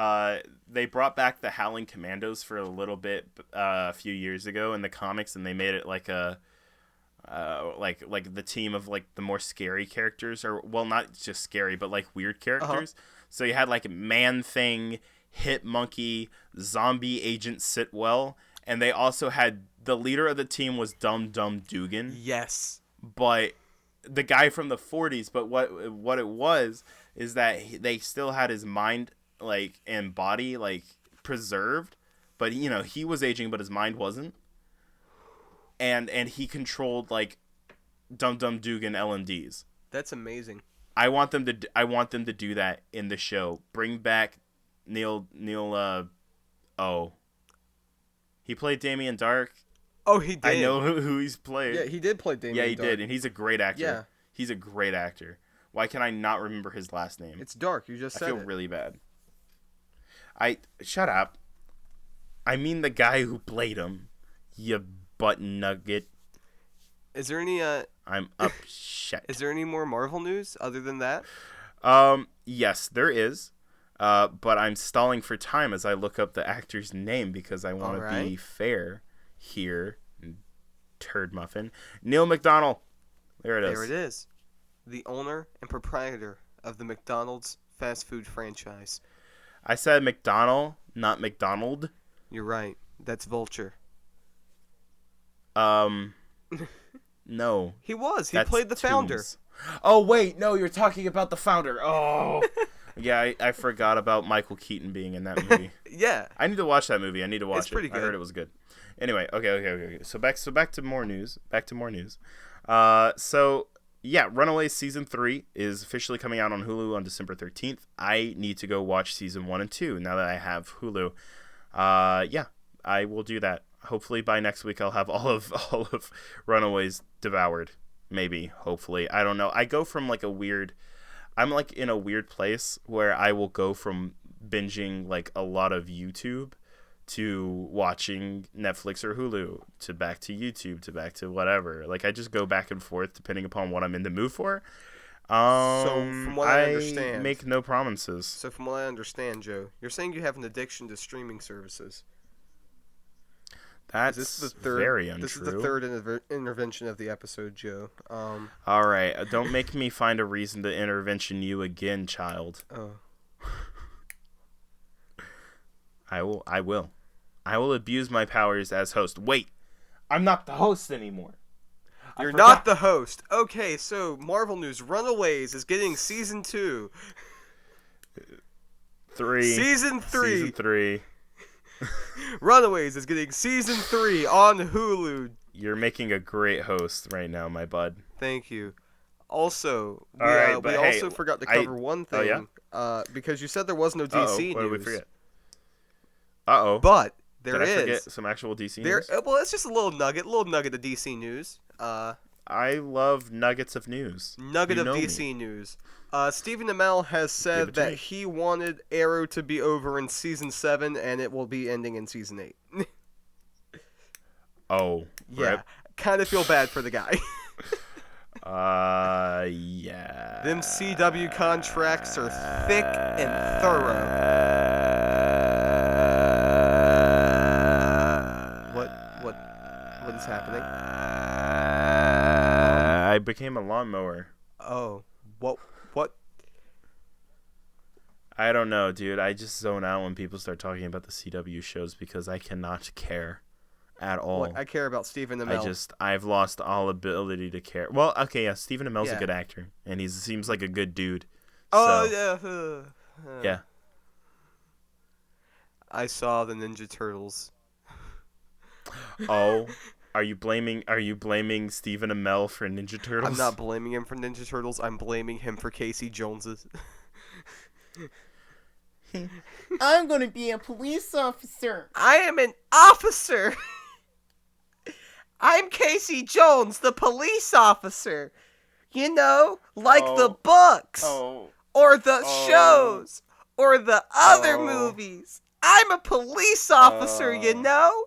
they brought back the Howling Commandos for a little bit a few years ago in the comics, and they made it like a like the team of like the more scary characters, or well, not just scary, but like weird characters. So you had like Man-Thing, Hit Monkey, Zombie Agent Sitwell, and they also had the leader of the team was Dum Dum Dugan. Yes, but the guy from the 40s. But what it was is that they still had his mind like and body like preserved, but you know he was aging, but his mind wasn't. And he controlled like Dum Dum Dugan LMDs. That's amazing. I want them to do that in the show. Bring back Neil. He played Damien Dark. Oh, he did. I know who he's played. Yeah, he did play Damien Dark. Yeah, he did, and he's a great actor. Yeah. He's a great actor. Why can I not remember his last name? It's Dark. You just said it. I feel really bad. Shut up. I mean the guy who played him. You butt nugget. Is there any I'm upset. Is there any more Marvel news other than that? Yes, there is. But I'm stalling for time as I look up the actor's name because I want to be fair here. Turd muffin. Neil McDonnell. There it is. There it is. The owner and proprietor of the McDonald's fast food franchise. I said McDonald, not McDonald. You're right. That's Vulture. No. He was. He That's played the founder. Tombs. Oh, wait. No, you're talking about the founder. Oh. Yeah, I forgot about Michael Keaton being in that movie. Yeah. I need to watch that movie. It's pretty good. I heard it was good. Anyway, okay. So back to more news. Yeah, Runaways Season 3 is officially coming out on Hulu on December 13th. I need to go watch Season 1 and 2 now that I have Hulu. Yeah, I will do that. Hopefully by next week I'll have all of Runaways devoured. Maybe, hopefully. I don't know. I go from I'm like in a weird place where I will go from binging like a lot of YouTube to watching Netflix or Hulu to back to YouTube to back to whatever. Like I just go back and forth depending upon what I'm in the mood for. So from what I understand, make no promises. So from what I understand, Joe, you're saying you have an addiction to streaming services. That's very untrue. This is the third intervention of the episode, Joe. All right, don't make me find a reason to intervention you again, child. Oh. I will. I will abuse my powers as host. Wait, I'm not the host anymore. You're not the host. Okay, so Marvel News: Runaways is getting season 2. Season 3. Runaways is getting season 3 on Hulu. You're making a great host right now, my bud. Thank you. Also, we also forgot to cover one thing. Oh, yeah? Because you said there was no DC news. What did we forget? Uh-oh. But Did I forget some actual DC news? Well, it's just a little nugget of DC news. I love nuggets of news. Nugget of DC news. Stephen Amell has said that he wanted Arrow to be over in season 7, and it will be ending in season 8. Oh, yeah. Rip. Kind of feel bad for the guy. Yeah. Them CW contracts are thick and thorough. What is happening? I became a lawnmower. Oh, what? I don't know, dude. I just zone out when people start talking about the CW shows because I cannot care at all. Well, I care about Stephen Amell. I've lost all ability to care. Well, okay, yeah, Stephen Amell's a good actor, and he seems like a good dude. Oh, so, yeah. I saw the Ninja Turtles. Oh, are you blaming Stephen Amell for Ninja Turtles? I'm not blaming him for Ninja Turtles. I'm blaming him for Casey Jones's. I'm going to be a police officer. I am an officer. I'm Casey Jones, the police officer. You know, like the books. Or the shows. Or the other movies. I'm a police officer, you know?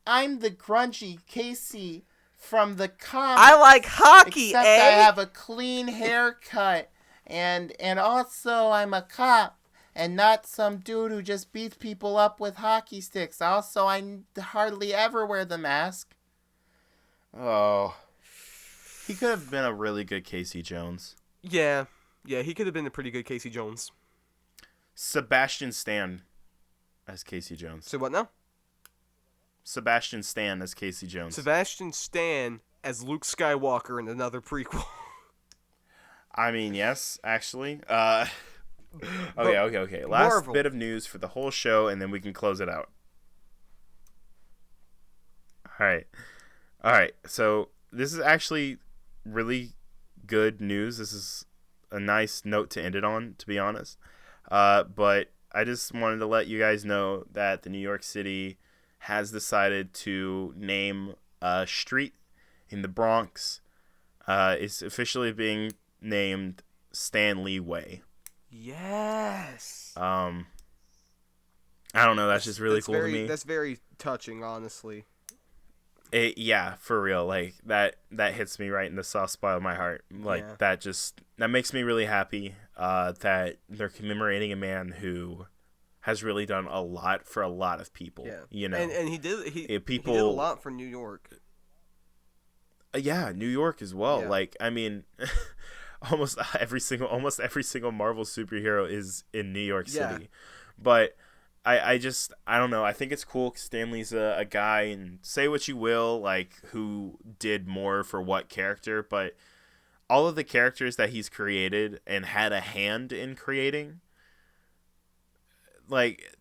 I'm the grungy Casey from the comics. I like hockey, except I have a clean haircut. And also I'm a cop. And not some dude who just beats people up with hockey sticks. Also, I hardly ever wear the mask. Oh. He could have been a really good Casey Jones. Yeah, he could have been a pretty good Casey Jones. Sebastian Stan as Casey Jones. So what now? Sebastian Stan as Casey Jones. Sebastian Stan as Luke Skywalker in another prequel. I mean, yes, actually. Okay. Last Marvel. Bit of news for the whole show, and then we can close it out. All right. So this is actually really good news. This is a nice note to end it on, to be honest. But I just wanted to let you guys know that the New York City has decided to name a street in the Bronx. It's officially being named Stanley Way. Yes. I don't know. That's just really cool to me. That's very touching, honestly. Yeah, for real. Like that hits me right in the soft spot of my heart. Like that makes me really happy. That they're commemorating a man who has really done a lot for a lot of people. Yeah. You know, and he did a lot for New York. Yeah, New York as well. Yeah. Like, I mean, almost every single Marvel superhero is in New York Yeah. City. But I don't know. I think it's cool 'cause Stanley's a guy, and say what you will, like, who did more for what character, but all of the characters that he's created and had a hand in creating, like,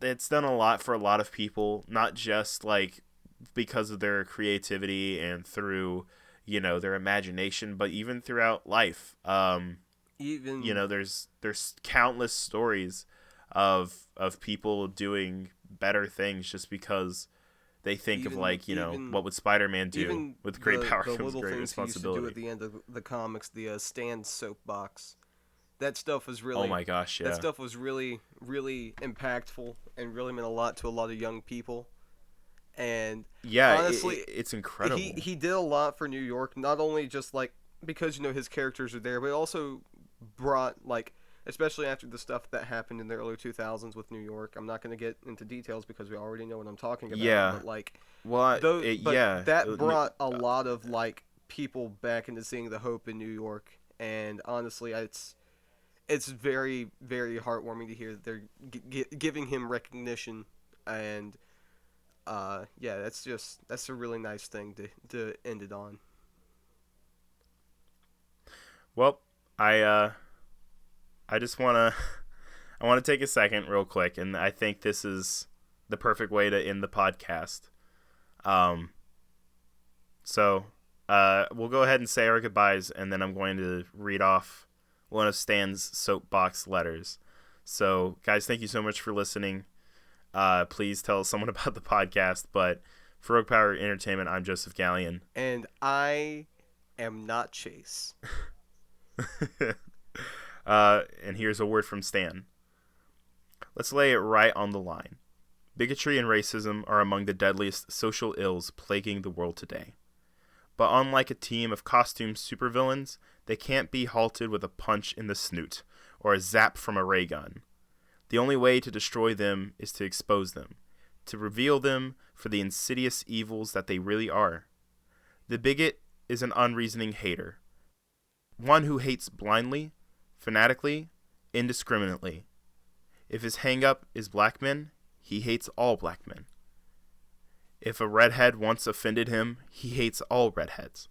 it's done a lot for a lot of people, not just, like, because of their creativity and through, their imagination, but even throughout life. Even There's countless stories of people doing better things just because they think of, like, what would Spider-Man do? even With great power the comes little great things he used to do responsibility. at the end of the comics, the Stan soapbox. That stuff was Oh really my gosh, yeah. that stuff was really, really impactful and really meant a lot to a lot of young people. And Yeah, honestly, it's incredible. he did a lot for New York, not only just like because his characters are there, but also brought, like, especially after the stuff that happened in the early 2000s with New York. I'm not going to get into details because we already know what I'm talking about. Yeah. But like, That brought a lot of, like, people back into seeing the hope in New York. And honestly, it's very, very heartwarming to hear that they're giving him recognition. And that's a really nice thing to end it on. Well, I just want to take a second real quick, and I think this is the perfect way to end the podcast. So we'll go ahead and say our goodbyes, and then I'm going to read off one of Stan's soapbox letters. So, guys, thank you so much for listening. Please tell someone about the podcast. But for Rogue Power Entertainment, I'm Joseph Gallion. And I am not Chase. And here's a word from Stan. Let's lay it right on the line. Bigotry and racism are among the deadliest social ills plaguing the world today. But unlike a team of costumed supervillains, they can't be halted with a punch in the snoot or a zap from a ray gun. The only way to destroy them is to expose them, to reveal them for the insidious evils that they really are. The bigot is an unreasoning hater, one who hates blindly, fanatically, indiscriminately. If his hang-up is black men, he hates all black men. If a redhead once offended him, he hates all redheads.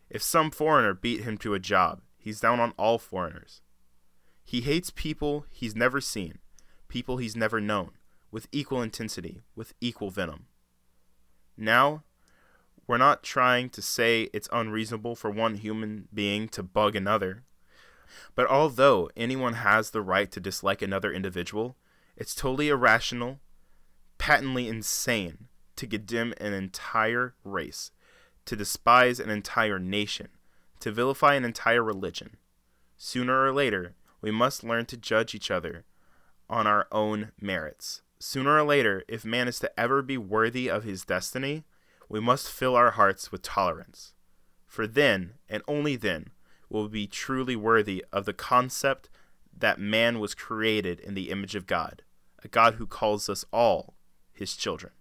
If some foreigner beat him to a job, he's down on all foreigners. He hates people he's never seen, people he's never known, with equal intensity, with equal venom. Now, we're not trying to say it's unreasonable for one human being to bug another. But although anyone has the right to dislike another individual, it's totally irrational, patently insane to condemn an entire race, to despise an entire nation, to vilify an entire religion. Sooner or later, we must learn to judge each other on our own merits. Sooner or later, if man is to ever be worthy of his destiny, we must fill our hearts with tolerance. For then, and only then, will be truly worthy of the concept that man was created in the image of God, a God who calls us all his children.